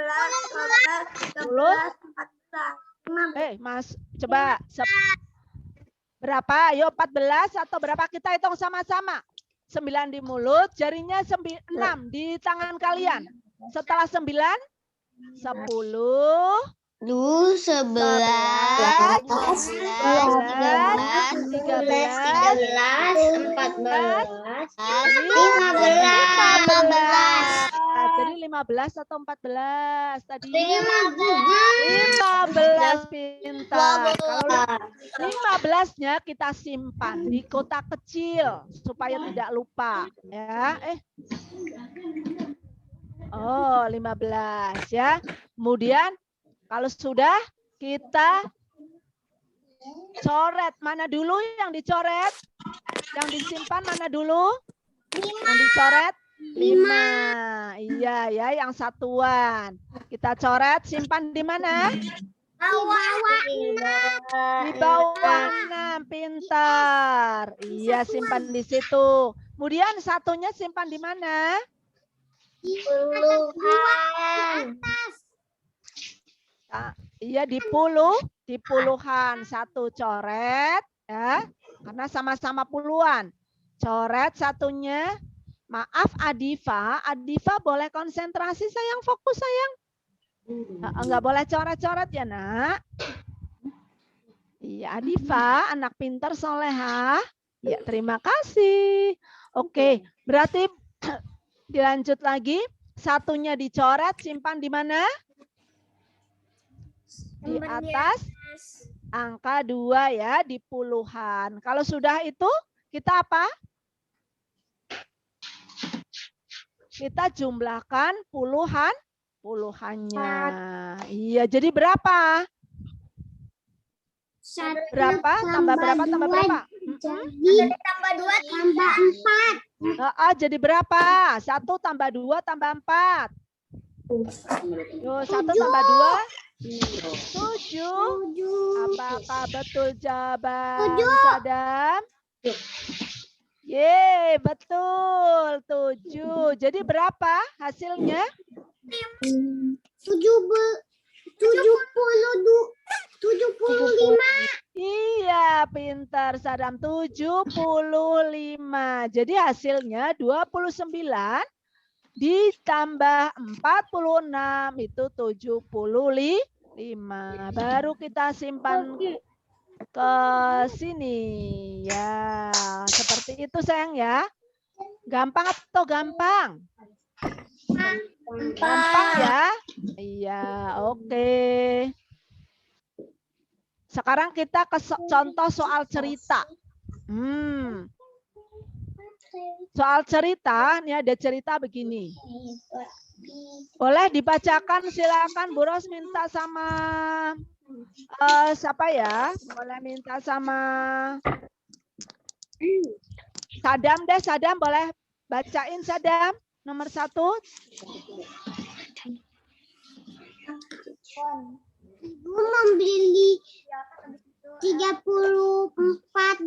13, Mulut. 14. Mas, coba. Berapa? Ayo 14 atau berapa? Kita hitung sama-sama. 9 di mulut, jarinya 6 di tangan kalian. Setelah 9, 10. 11, 12, 13, 14, 15. Jadi 15 atau 14 tadi? 15, pintar. Kalau 15-nya kita simpan di kotak kecil supaya tidak lupa ya. Oh, 15 ya. Kemudian kalau sudah kita coret, mana dulu yang dicoret? Yang disimpan mana dulu? Yang dicoret 5. Iya ya, yang satuan. Kita coret, simpan di mana? Di bawah 6, pintar. Iya, simpan di situ. Kemudian satunya simpan di mana? Puluhan. Iya di puluhan. Satu coret ya, karena sama-sama puluhan. Coret satunya. Maaf Adifa, Adifa boleh konsentrasi sayang, fokus sayang. Enggak boleh coret-coret ya nak. Iya Adifa, anak pintar solehah. Ya terima kasih. Oke, berarti dilanjut lagi. Satunya dicoret, simpan di mana? Di atas angka 2 ya, di puluhan. Kalau sudah itu, kita apa? Kita jumlahkan puluhannya. Iya, jadi berapa? Berapa? Tambah berapa? Tambah berapa? Jadi tambah 2 tambah 4. Jadi berapa? 1 tambah 2 tambah 4. Yo, 1 tambah 2? 7. Apakah betul jawaban Sadam? Ye, betul. 7. Jadi berapa hasilnya? 75. Iya, pintar Sadam. 75. Jadi hasilnya 29 ditambah 46 itu 75. Baru kita simpan ke sini ya, seperti itu sayang ya. Gampang atau gampang? Gampang ya. Iya, oke. Sekarang kita ke contoh soal cerita. Soal cerita, ini ada cerita begini. Boleh dibacakan, silakan Bu Ros minta sama siapa ya? Boleh minta sama Sadam deh, Sadam boleh bacain Sadam nomor 1. Ibu membeli 34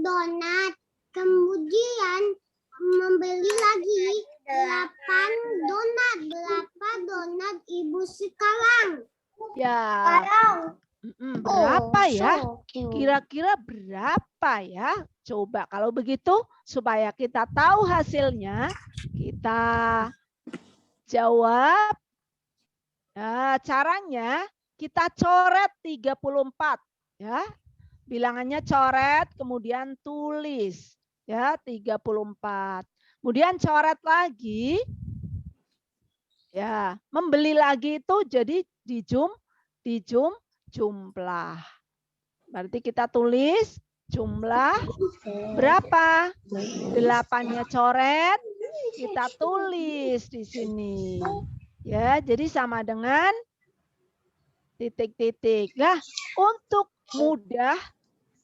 donat, kemudian membeli lagi 8 donat. Berapa donat ibu sekarang? Ya. Berapa ya? Kira-kira berapa ya? Coba kalau begitu supaya kita tahu hasilnya, kita jawab. Nah, caranya kita coret 34 ya. Bilangannya coret kemudian tulis ya 34. Kemudian coret lagi. Ya, membeli lagi itu jadi jumlah. Berarti kita tulis jumlah berapa? 8-nya coret, kita tulis di sini. Ya, jadi sama dengan titik-titik. Nah, untuk mudah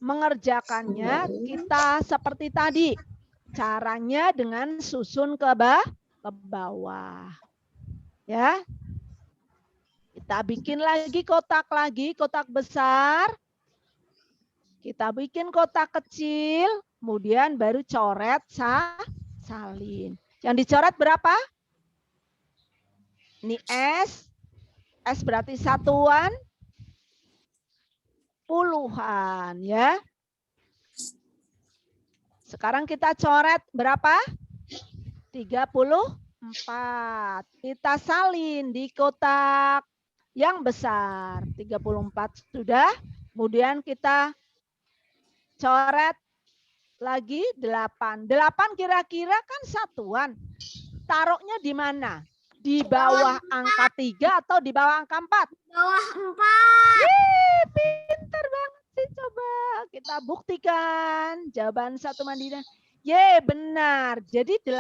mengerjakannya kita seperti tadi. Caranya dengan susun ke bawah. Ya. Kita bikin lagi, kotak besar. Kita bikin kotak kecil, kemudian baru coret salin. Yang dicoret berapa? Ini S. S berarti satuan. Puluhan ya. Sekarang kita coret berapa? 34. Kita salin di kotak yang besar. 34 sudah. Kemudian kita coret lagi 8. 8 kira-kira kan satuan. Taruhnya di mana? Di bawah angka 3 atau di bawah angka 4? Bawah 4. Yeay, pintar banget sih. Coba kita buktikan. Jawaban satu Mandina. Yeay, benar. Jadi 8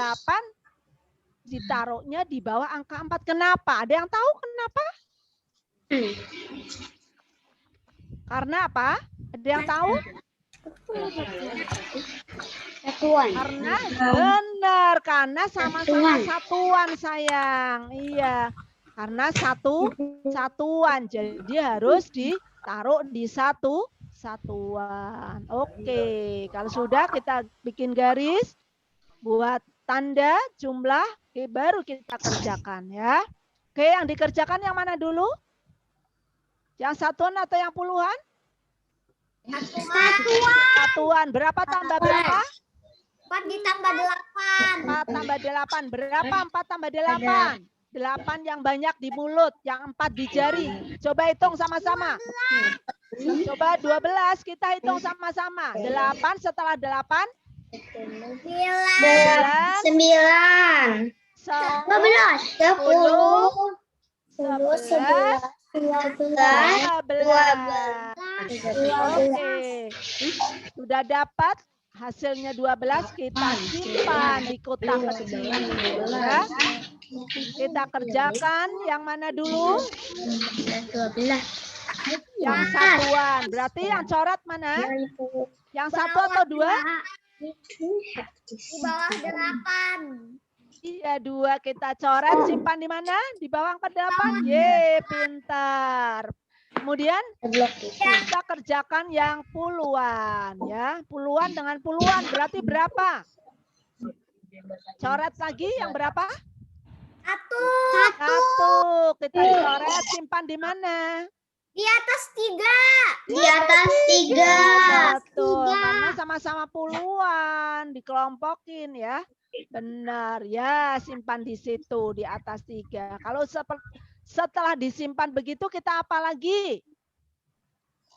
ditaruhnya di bawah angka 4. Kenapa? Ada yang tahu kenapa? Karena apa? Ada yang tahu? Satuan. Karena benar, karena sama-sama satuan sayang. Iya, karena satuan. Jadi harus ditaruh di satuan. Oke, kalau sudah kita bikin garis buat tanda jumlah, oke, baru kita kerjakan ya. Oke, yang dikerjakan yang mana dulu? Yang satuan atau yang puluhan? Satuan. Berapa tambah berapa? 4 ditambah 8. 4 tambah 8. Berapa 4 tambah 8? 8 yang banyak di mulut, yang 4 di jari. Coba hitung sama-sama. Coba 12 kita hitung sama-sama. 8 setelah 8? 9. 10, 12. Oke. Sudah dapat hasilnya 12, kita simpan di kotak kecil. Ya. Kita kerjakan yang mana dulu? 12. Yang satuan. Berarti yang coret mana? Yang satu atau 2? Di bawah 8. Iya, 2 kita coret, simpan di mana? Di bawah angka 8. Ye, pintar. Kemudian kita kerjakan yang puluhan ya. Puluhan dengan puluhan berarti berapa? Coret lagi yang berapa? 1. Kita coret, simpan di mana? Di atas 3. Di atas 3. Betul, karena sama-sama puluhan, dikelompokin ya. Benar ya, simpan di situ di atas 3. Kalau setelah disimpan begitu kita apa lagi?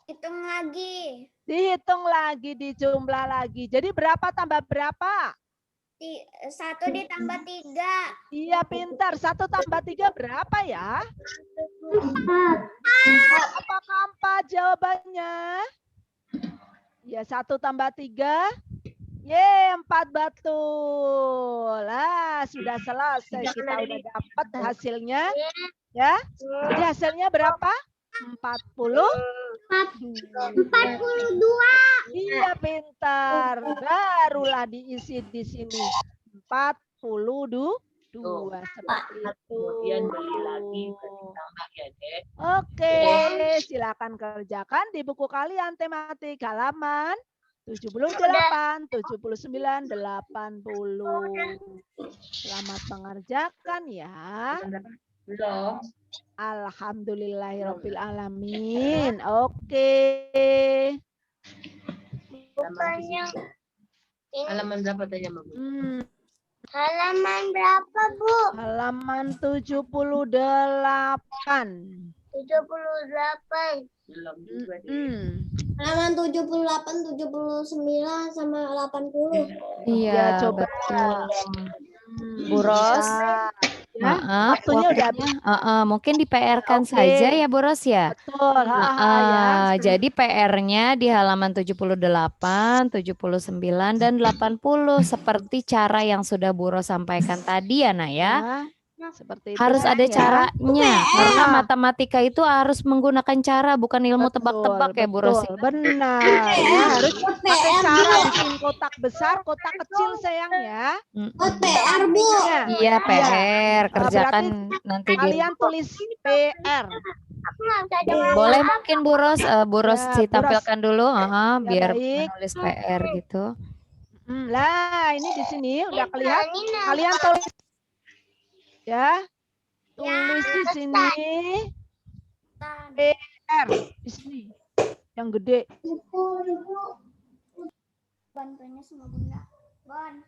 Hitung lagi. Dihitung lagi, dijumlah lagi. Jadi berapa tambah berapa? 1 ditambah 3. Iya, pintar. 1 tambah 3 berapa ya? 4. Apakah 4 jawabannya? Ya, 1 tambah 3. Ye, 4 betul. Lah, sudah selesai. Kita udah dapat hasilnya. Ya. Jadi hasilnya berapa? 42. Iya, pintar. Barulah diisi di sini. 42. Seperti itu. Kemudian beli lagi ditambah ya, Dek. Oke, silakan kerjakan di buku kalian tematik halaman 78, 79, 80. Selamat mengerjakan ya. Belum. Alhamdulillahirabbil alamin. Oke. Halaman berapa tadi, Bu? Halaman berapa, Bu? Halaman 78. 78. Belum juga, Dek. Halaman 78, 79 sama 80. Iya, coba. betul. Bu Ros. Ya, Maaf, waktunya udah mungkin di PR-kan Oke. saja ya Bu Ros ya. betul. Ya. Jadi PR-nya di halaman 78, 79, dan 80 seperti cara yang sudah Bu Ros sampaikan tadi ya Nak ya. Seperti itu Harus ada ya. caranya karena matematika itu harus menggunakan cara bukan ilmu Betul, tebak-tebak ya Bu Ros. betul, benar. Ya, harus pakai cara bikin kotak besar, kotak kecil sayang ya. PR, Bu. Iya PR, kerjakan nanti di Kalian tulis PR. boleh mungkin Bu Ros, Bu Ros Ya, Bu Ros. tampilkan dulu, biar baik. menulis PR gitu. Lah, ini di sini udah kelihatan. Kalian tulis ya. Tulis di sini PR di sini. Yang gede. Bantuannya sama Bunda. Bon.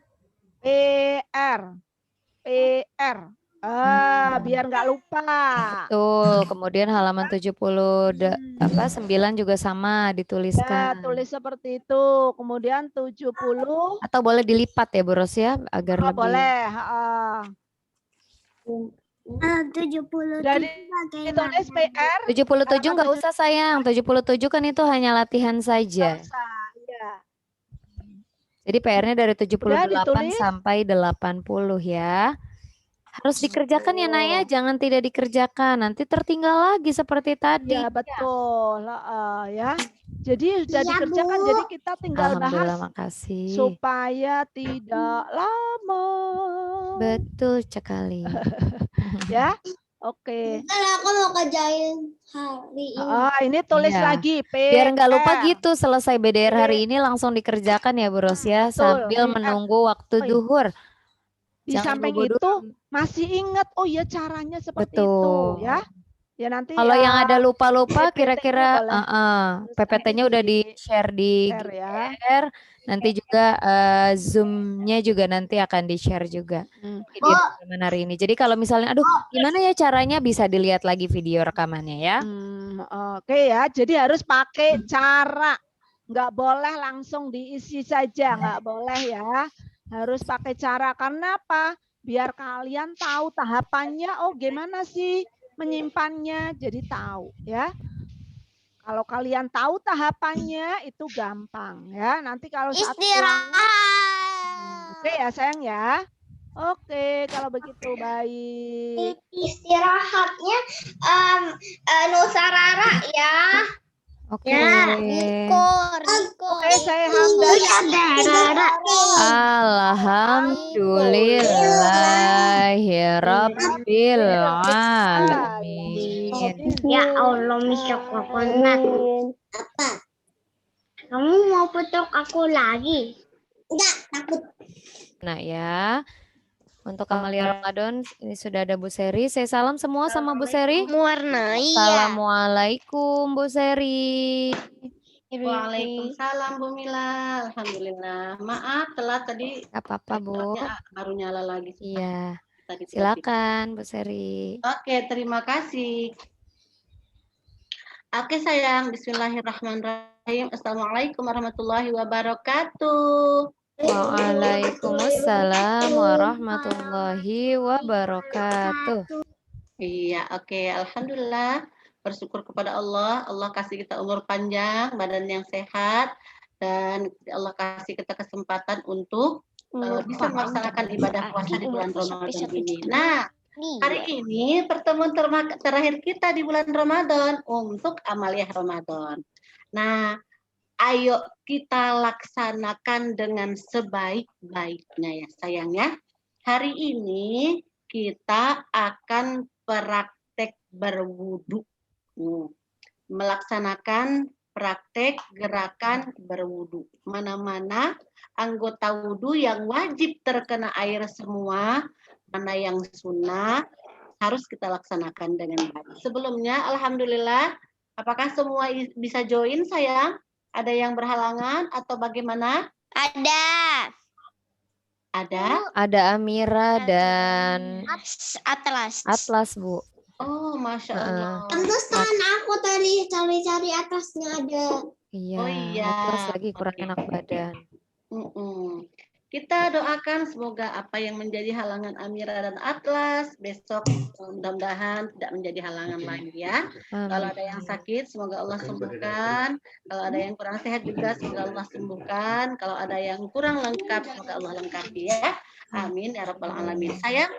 PR. Biar nggak lupa. Tuh, kemudian halaman 9 juga sama Ya, dituliskan. tulis seperti itu. Kemudian 70. Atau boleh dilipat ya Bu Ros ya agar lebih. Boleh. 70. Jadi ditulis PR. 77 nggak usah sayang. 77 kan itu hanya latihan saja. Ya. Jadi PR-nya dari 78 ditulis. sampai 80 ya. Harus dikerjakan ya Naya, jangan tidak dikerjakan. Nanti tertinggal lagi seperti tadi. Ya, betul. Ya. Jadi sudah dikerjakan, jadi kita tinggal Alhamdulillah, bahas makasih. supaya tidak lama. Betul sekali. Ya. Oke. Kalau aku mau kerjain hari ini. Ini tulis Iya. lagi PR. Biar nggak lupa gitu, selesai BDR hari ini langsung dikerjakan ya Bu Ros ya, Betul, sambil PR. menunggu waktu Oh, iya. duhur. Di Jangan samping bobo itu dulu. masih ingat, oh ya caranya seperti itu Betul. ya. Ya nanti Kalau yang ada lupa-lupa PPT-nya kira-kira boleh terus PPT-nya udah di-share di share ya. GR, nanti juga Zoom-nya juga nanti akan di-share juga video rekaman hari ini. Jadi kalau misalnya aduh gimana ya caranya, bisa dilihat lagi video rekamannya ya. Oke ya, jadi harus pakai cara. Nggak boleh langsung diisi saja, nggak boleh ya. Harus pakai cara. Karena apa? Biar kalian tahu tahapannya, oh gimana sih menyimpannya, jadi tahu ya. Kalau kalian tahu tahapannya itu gampang ya. Nanti kalau saat oke ya sayang ya. Oke, kalau begitu baik. Istirahatnya Nusarara ya. Oke. Oke, saya Hamdani. Alhamdulillahirabbil alamin. Ya Allah, misyakwakonat. Apa? Kamu mau petok aku lagi? Enggak, takut. Nah ya, untuk Amalia Ramadan ini sudah ada Bu Seri. Saya salam semua sama Bu Seri. Mewarnai ya. Assalamualaikum Bu Seri. Waalaikumsalam Bu Mila. Alhamdulillah. Maaf telat tadi. Gak apa-apa Bu. Baru nyala lagi. Iya. Tadi Silakan Bu Seri. Oke, terima kasih. Oke sayang, bismillahirrahmanirrahim. Assalamualaikum warahmatullahi wabarakatuh. Waalaikumsalam warahmatullahi wabarakatuh. Iya, oke. Alhamdulillah. Bersyukur kepada Allah. Allah kasih kita umur panjang, badan yang sehat, dan Allah kasih kita kesempatan untuk bisa melaksanakan ibadah puasa di bulan Ramadan ini. Nah, hari ini pertemuan terakhir kita di bulan Ramadan untuk Amaliyah Ramadan. Nah, ayo kita laksanakan dengan sebaik-baiknya ya sayang ya. Hari ini kita akan praktek berwudu. Melaksanakan praktek gerakan berwudu. Mana-mana anggota wudu yang wajib terkena air semua, mana yang sunnah, harus kita laksanakan dengan baik. Sebelumnya, alhamdulillah, apakah semua bisa join sayang? Ada yang berhalangan atau bagaimana? Ada. Ada? Ada Amira dan Atlas Bu. Oh, Masya Allah. Pantesan aku tadi cari-cari atasnya ada. Iya. Oh iya. Atlas lagi kurang enak badan. Kita doakan semoga apa yang menjadi halangan Amira dan Atlas besok mudah-mudahan tidak menjadi halangan lagi ya. Kalau ada yang sakit semoga Allah sembuhkan. Kalau ada yang kurang sehat juga semoga Allah sembuhkan. Kalau ada yang kurang lengkap semoga Allah lengkapi ya. Amin ya rabbal alamin. Sayang,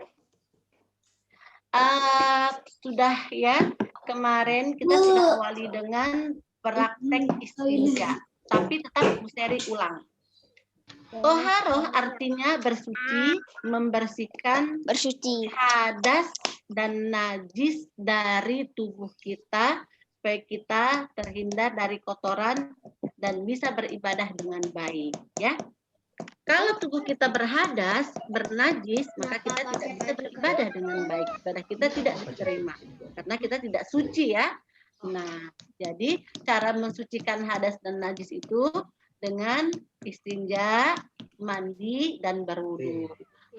sudah ya, kemarin kita sudah awali dengan praktek istinja, tapi tetap Bu Seri ulang. Toharoh artinya bersuci, membersihkan hadas dan najis dari tubuh kita, supaya kita terhindar dari kotoran dan bisa beribadah dengan baik ya. Kalau tubuh kita berhadas, bernajis, maka kita tidak bisa beribadah dengan baik. Ibadah kita tidak diterima karena kita tidak suci ya. Nah, jadi cara mensucikan hadas dan najis itu dengan istinja, mandi, dan berwudu.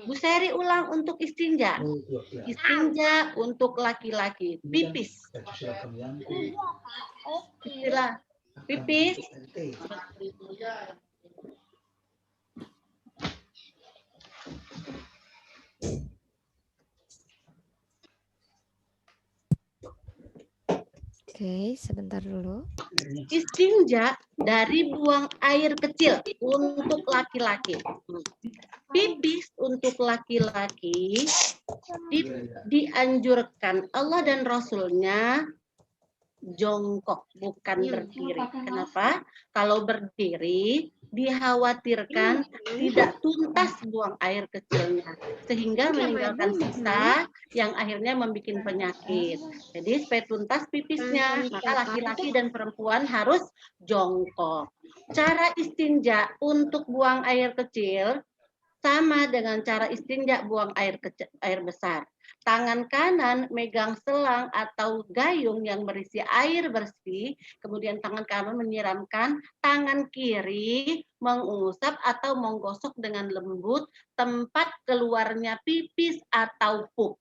Bu Seri ulang untuk istinja. Istinja untuk laki-laki, pipis. Istilah pipis. Oke, sebentar dulu. Istinja dari buang air kecil untuk laki-laki. Pipis untuk laki-laki dianjurkan Allah dan Rasulnya jongkok, bukan berdiri. Kenapa? Kalau berdiri dikhawatirkan tidak tuntas buang air kecilnya sehingga meninggalkan sisa yang akhirnya membuat penyakit. Jadi supaya tuntas pipisnya, maka laki-laki dan perempuan harus jongkok. Cara istinja untuk buang air kecil Sama dengan cara istinja buang air besar. Tangan kanan megang selang atau gayung yang berisi air bersih, kemudian tangan kanan menyiramkan, tangan kiri mengusap atau menggosok dengan lembut tempat keluarnya pipis atau pup.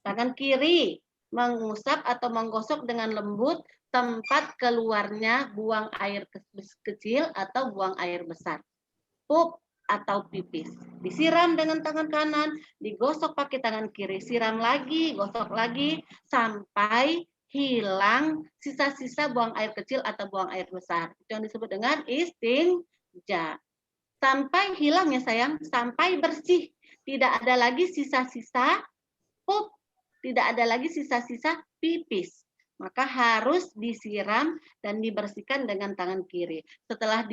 Tangan kiri mengusap atau menggosok dengan lembut tempat keluarnya buang air kecil atau buang air besar. Pup atau pipis. Disiram dengan tangan kanan, digosok pakai tangan kiri, siram lagi, gosok lagi, sampai hilang sisa-sisa buang air kecil atau buang air besar. Itu yang disebut dengan istinja. Sampai hilang ya sayang, sampai bersih. Tidak ada lagi sisa-sisa pup, tidak ada lagi sisa-sisa pipis. Maka harus disiram dan dibersihkan dengan tangan kiri. Setelah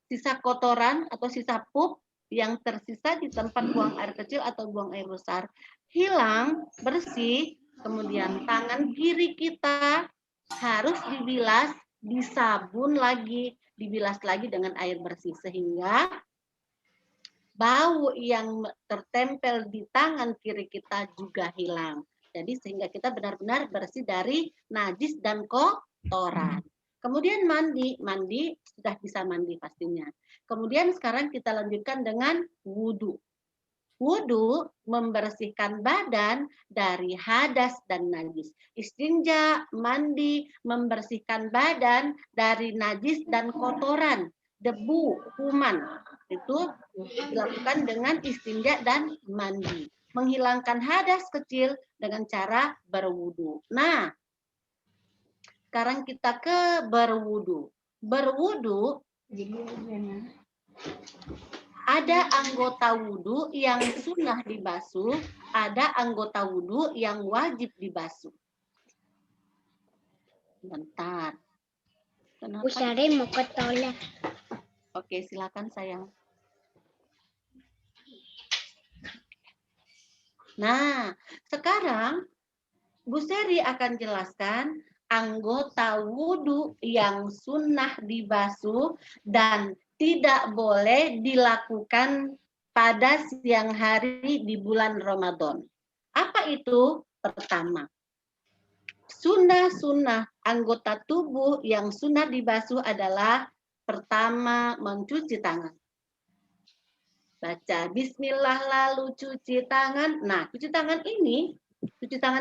sisa kotoran atau sisa pup yang tersisa di tempat buang air kecil atau buang air besar hilang, bersih, kemudian tangan kiri kita harus dibilas, disabun lagi, dibilas lagi dengan air bersih sehingga bau yang tertempel di tangan kiri kita juga hilang. Jadi sehingga kita benar-benar bersih dari najis dan kotoran. Kemudian mandi sudah bisa mandi pastinya. Kemudian sekarang kita lanjutkan dengan wudhu. Wudhu membersihkan badan dari hadas dan najis. Istinja, mandi, membersihkan badan dari najis dan kotoran, debu, kuman. Itu dilakukan dengan istinja dan mandi. Menghilangkan hadas kecil dengan cara berwudhu. Nah, sekarang kita ke berwudhu. Berwudhu, ada anggota wudhu yang sunnah dibasuh, ada anggota wudhu yang wajib dibasuh. Bentar. Kenapa? Bu Syari mau ke toilet. Oke, silakan sayang. Nah, sekarang Bu Seri akan jelaskan anggota wudhu yang sunnah dibasuh dan tidak boleh dilakukan pada siang hari di bulan Ramadan. Apa itu? Pertama, sunnah-sunnah anggota tubuh yang sunnah dibasuh adalah pertama, mencuci tangan. Baca bismillah lalu cuci tangan. Nah, cuci tangan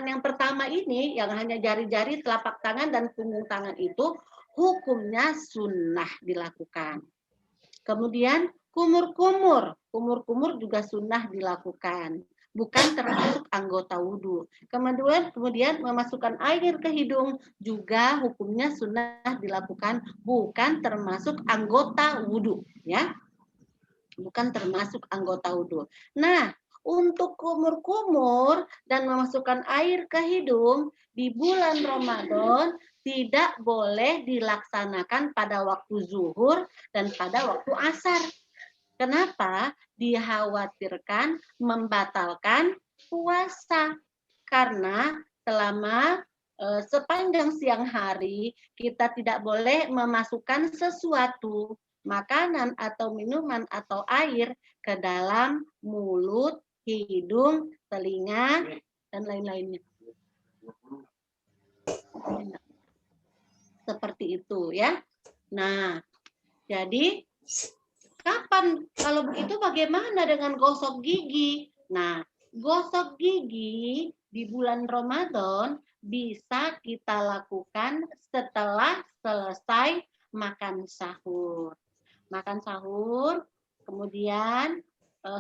yang pertama ini yang hanya jari-jari, telapak tangan dan punggung tangan itu hukumnya sunnah dilakukan. Kemudian kumur-kumur juga sunnah dilakukan, bukan termasuk anggota wudhu. Kemudian memasukkan air ke hidung juga hukumnya sunnah dilakukan, bukan termasuk anggota wudhu, ya, bukan termasuk anggota wudhu. Nah, untuk kumur-kumur dan memasukkan air ke hidung di bulan Ramadan tidak boleh dilaksanakan pada waktu zuhur dan pada waktu asar. Kenapa? Dikhawatirkan membatalkan puasa. Karena selama sepanjang siang hari kita tidak boleh memasukkan sesuatu, makanan atau minuman atau air ke dalam mulut, hidung, telinga, dan lain-lainnya. Seperti itu ya. Nah, jadi kapan kalau begitu bagaimana dengan gosok gigi? Nah, gosok gigi di bulan Ramadan bisa kita lakukan setelah selesai makan sahur. Makan sahur, kemudian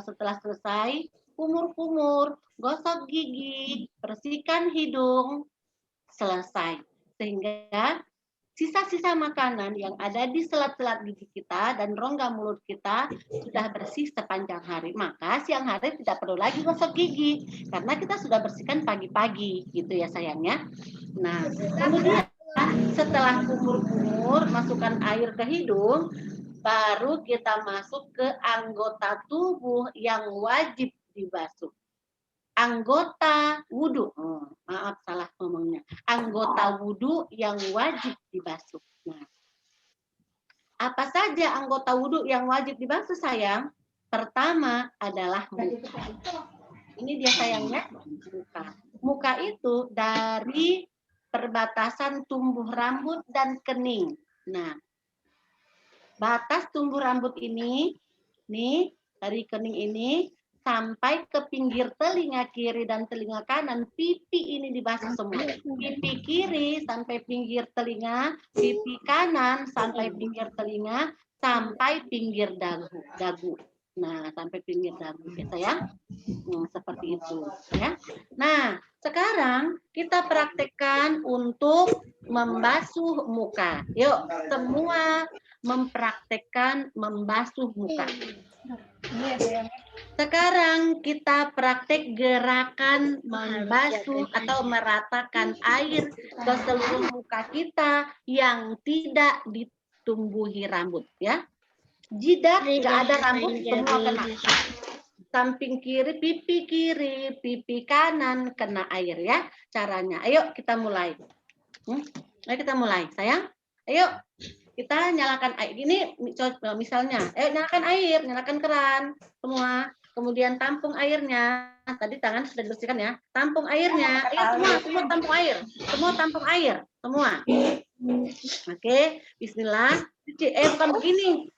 setelah selesai kumur-kumur, gosok gigi, bersihkan hidung, selesai. Sehingga sisa-sisa makanan yang ada di selat-selat gigi kita dan rongga mulut kita sudah bersih sepanjang hari. Maka siang hari tidak perlu lagi gosok gigi karena kita sudah bersihkan pagi-pagi, gitu ya sayangnya. Nah, kemudian setelah kumur-kumur, masukkan air ke hidung, baru kita masuk ke anggota tubuh yang wajib dibasuh. Anggota wudhu, maaf salah ngomongnya. Anggota wudhu yang wajib dibasuh. Nah, Apa saja anggota wudhu yang wajib dibasuh sayang? Pertama adalah muka. Ini dia sayangnya, muka. Muka itu dari perbatasan tumbuh rambut dan kening. Nah, batas tumbuh rambut ini, nih, dari kening ini, sampai ke pinggir telinga kiri dan telinga kanan, pipi ini dibasuh semua. Pipi kiri sampai pinggir telinga, pipi kanan sampai pinggir telinga, sampai pinggir dagu. Nah, sampai pinggir dagu, ya sayang. Seperti itu, ya. Nah, sekarang kita praktekkan untuk membasuh muka. Yuk, semua mempraktekkan membasuh muka. Sekarang kita praktek gerakan membasuh atau meratakan air ke seluruh muka kita yang tidak ditumbuhi rambut, ya. Jidat nggak ada rambut, semua kena. Samping kiri, pipi kanan kena air, ya. Caranya, ayo kita mulai. Ayo kita mulai, sayang. Ayo kita nyalakan air. Ini misalnya, ayo nyalakan air, nyalakan keran semua. Kemudian tampung airnya. Tadi tangan sudah dibersihkan, ya. Tampung airnya. Ayo semua tampung air. Semua tampung air, semua. Oke, bismillah.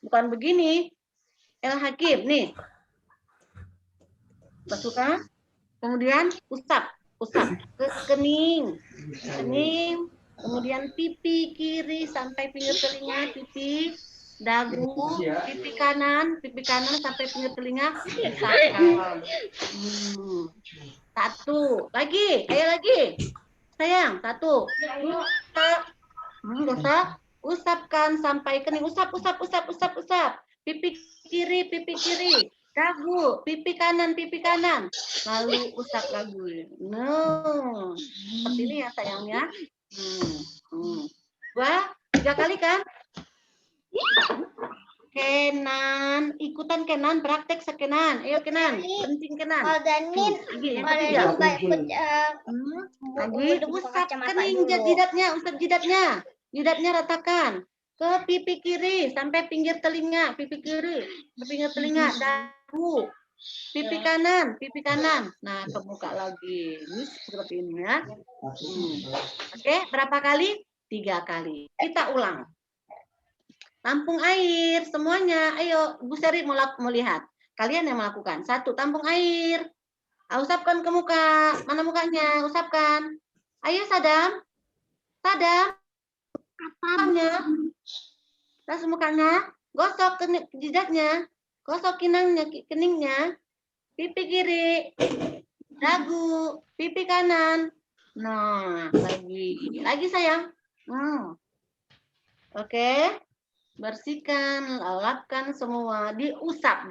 Bukan begini. El Hakim, nih. Basuhkan. Kemudian usap ke kening. Kemudian pipi kiri sampai pinggir telinga, pipi dagu, pipi kanan sampai pinggir telinga. Satu, lagi, ayo lagi. Sayang, satu. Usapkan sampai kening, usap. Pipi kiri. Dagu, pipi kanan. Lalu usap lagi. No. Seperti ini ya sayangnya. 2, 3 kali kan? Kenan, ikutan Kenan, praktek sekenan. Ayo Kenan, penting Kenan. Lagi, yang ketiga. Lagi, usap kening jidatnya, usap jidatnya. Jidatnya ratakan. Ke pipi kiri sampai pinggir telinga, pipi kiri, ke pinggir telinga, dagu. Pipi kanan. Nah, ke muka lagi. Ini seperti ini, ya. Oke, berapa kali? 3 kali. Kita ulang. Tampung air semuanya. Ayo, Bu Seri mau lihat. Kalian yang melakukan. 1, tampung air. Usapkan ke muka. Mana mukanya? Usapkan. Ayo, Sadam. Apanya? Langsung mukanya. Gosok jidatnya. Gosok keningnya. Pipi kiri. Dagu. Pipi kanan. Nah, lagi sayang. Oke. Bersihkan, lapkan semua. Diusap.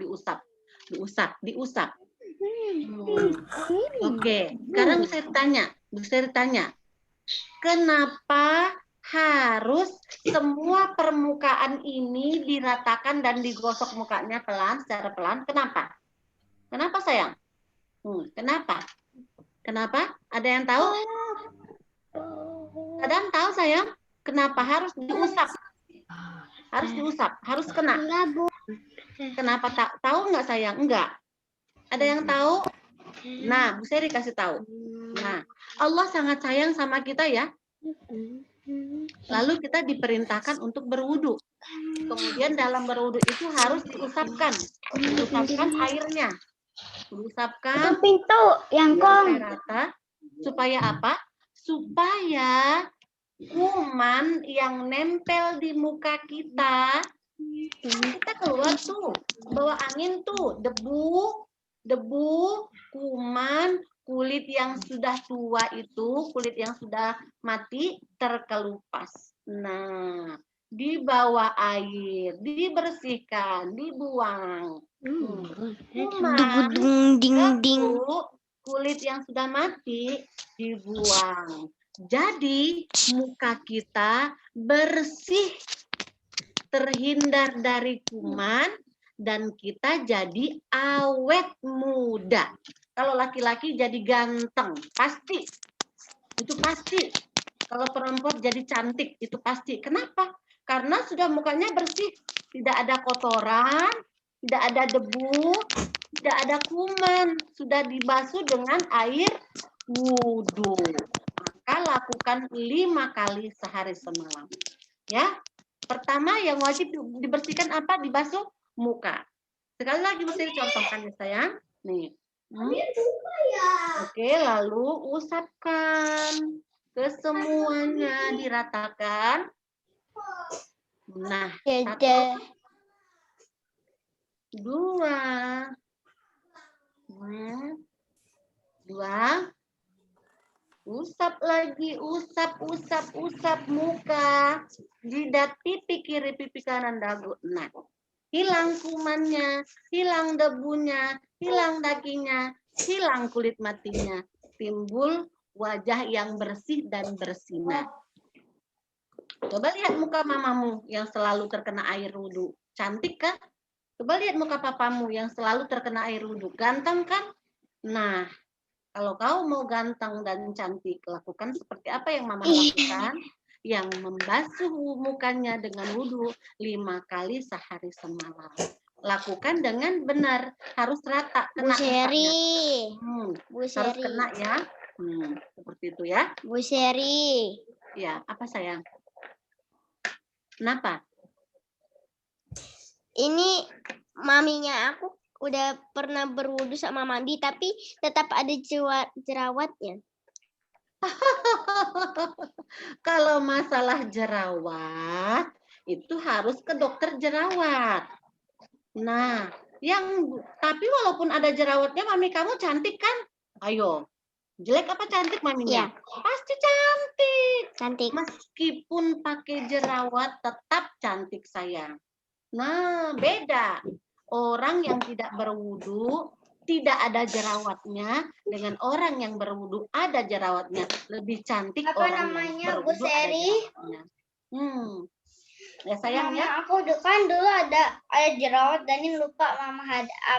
Oke. Sekarang Bu Seri tanya. Kenapa harus semua permukaan ini diratakan dan digosok mukanya secara pelan? Kenapa? Kenapa sayang? Kenapa? Ada yang tahu? Adam tahu sayang? Kenapa harus diusap? Harus kena. Kenapa tahu nggak sayang? Enggak. Ada yang tahu? Nah, Bu Seri kasih tahu. Nah, Allah sangat sayang sama kita, ya. Lalu kita diperintahkan untuk berwudu. Kemudian dalam berwudu itu harus diusapkan airnya. Diusapkan pintu yang sampai rata. Supaya apa? Supaya kuman yang nempel di muka kita keluar tuh, bawa angin tuh, debu, kuman, kulit yang sudah tua itu, kulit yang sudah mati terkelupas. Nah, dibawa air, dibersihkan, dibuang. Kuman, debu, kulit yang sudah mati dibuang. Jadi muka kita bersih, terhindar dari kuman, dan kita jadi awet muda. Kalau laki-laki jadi ganteng, pasti. Itu pasti. Kalau perempuan jadi cantik, itu pasti. Kenapa? Karena sudah mukanya bersih, tidak ada kotoran, tidak ada debu, tidak ada kuman, sudah dibasuh dengan air wudhu. Maka lakukan 5 kali sehari semalam. Ya, pertama yang wajib dibersihkan apa? Dibasuh muka. Sekali lagi mesti dicontohkan ya sayang. Nih. Oke, lalu usapkan ke semuanya, diratakan. Nah, 1, 2, 2. Usap lagi, usap muka, jidat, pipi kiri, pipi kanan, dagu. Nah, hilang kumannya, hilang debunya, hilang dagingnya, hilang kulit matinya. Timbul wajah yang bersih dan bersinar. Coba lihat muka mamamu yang selalu terkena air wudhu. Cantik kan? Coba lihat muka papamu yang selalu terkena air wudhu. Ganteng kan? Nah, kalau kau mau ganteng dan cantik, lakukan seperti apa yang mama lakukan? Yang membasuh mukanya dengan wudhu 5 kali sehari semalam. Lakukan dengan benar, harus rata. Kena Bu harus Seri. kena ya. Seperti itu ya. Bu Seri. Ya, apa sayang? Kenapa? Ini maminya aku udah pernah berwudu sama mandi, tapi tetap ada jerawatnya. Kalau masalah jerawat, itu harus ke dokter jerawat. Nah, tapi walaupun ada jerawatnya, mami kamu cantik kan? Ayo, jelek apa cantik maminya? Pasti cantik. Cantik. Meskipun pakai jerawat, tetap cantik sayang. Nah, beda. Orang yang tidak berwudu tidak ada jerawatnya dengan orang yang berwudu ada jerawatnya. Lebih cantik Apa orang namanya, yang Bu berwudu ada Seri? jerawatnya. Ya sayang ya. Aku kan dulu ada jerawat dan ini lupa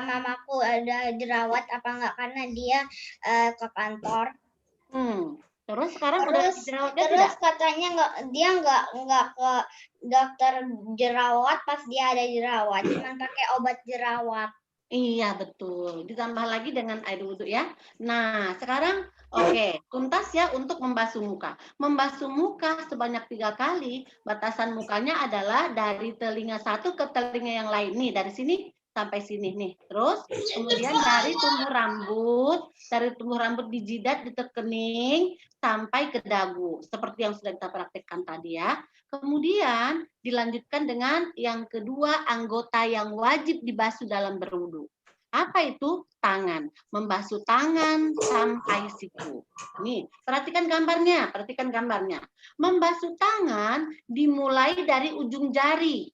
mamaku ada jerawat apa enggak karena dia ke kantor. Terus sekarang udah jerawatnya Terus tidak? katanya dia nggak ke dokter jerawat pas dia ada jerawat, cuma pakai obat jerawat. Iya betul. Ditambah lagi dengan air wudhu ya. Nah sekarang oke, tuntas ya untuk membasuh muka. Membasuh muka sebanyak 3 kali. Batasan mukanya adalah dari telinga satu ke telinga yang lain. Nih dari sini sampai sini nih. Terus kemudian dari tumbuh rambut di jidat, di kening sampai ke dagu. Seperti yang sudah kita praktekkan tadi ya. Kemudian dilanjutkan dengan yang kedua anggota yang wajib dibasuh dalam berwudu. Apa itu? Tangan. Membasuh tangan sampai siku. Nih, perhatikan gambarnya. Membasuh tangan dimulai dari ujung jari.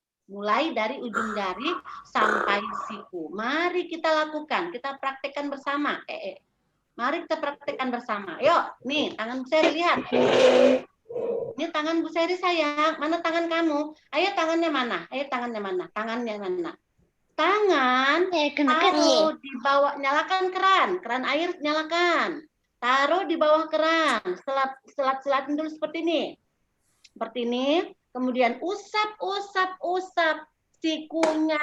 Sampai siku. Mari kita lakukan. Kita praktekkan bersama. Mari kita praktekkan bersama. Yuk, nih tangan saya lihat. Ini tangan Bu Seri sayang. Mana tangan kamu? Ayo tangannya mana? Tangan taruh di bawah, nyalakan keran air nyalakan. Taruh di bawah keran. Selat-selatin dulu seperti ini. Kemudian usap. Sikunya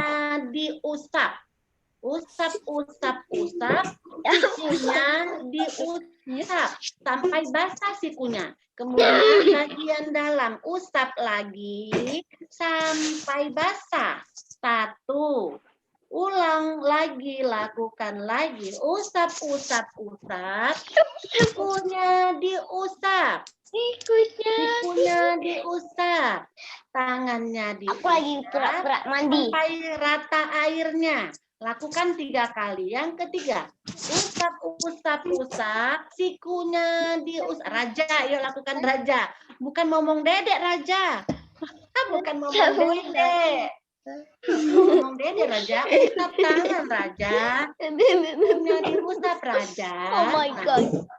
diusap. Sikunya diusap sampai basah sikunya. Kemudian bagian dalam usap lagi sampai basah. 1. Ulang lagi, lakukan lagi. Usap. Sikunya diusap. Tangannya diusap. Aku lagi pura-pura mandi. Sampai rata airnya. Lakukan 3 kali. Yang ketiga, usap, sikunya diusap. Raja, yuk lakukan Raja. Bukan ngomong dedek Raja. Bukan ngomong dedek. Ngomong dedek Raja. Usap tangan Raja. Sikunya diusap Raja. Oh my God.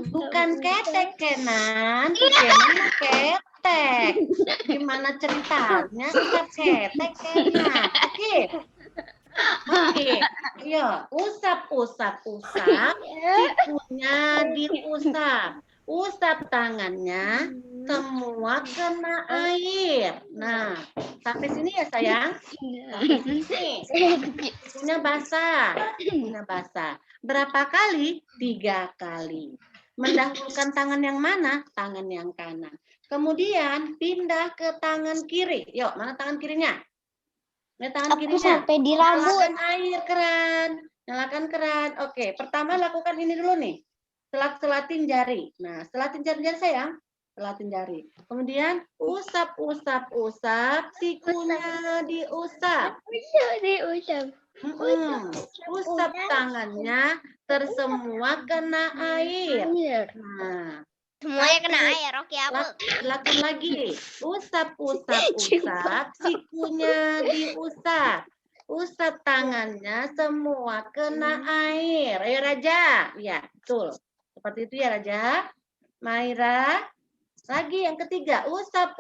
Bukan ketek Kenan. Kenan ketek. Gimana ceritanya? Usap ketek Kenan. Oke, ayo usap, sikunya diusap. usap tangannya, semua kena air. Nah, sampai sini ya sayang. Sampai sini. Sikunya basah. Sikunya basah. Berapa kali? 3 kali. Mendahulukan tangan yang mana? Tangan yang kanan. Kemudian pindah ke tangan kiri. Yuk, mana tangan kirinya? Ini tangan Aku kirinya. sampai di rambut. Nyalakan air keran. Nyalakan keran. Oke, pertama lakukan ini dulu nih. Selat-selatin jari. Nah, selatin jari sayang. Selatin jari. Kemudian usap, sikunya diusap. Usap tangannya, tersemua kena air. Nah, Semuanya kena air. Oke, aku. lakukan lagi. Usap, sikunya diusap. Usap tangannya, semua kena air. Ayo Raja. Ya, betul. Seperti itu ya Raja. Maira. Lagi yang ketiga. Usap,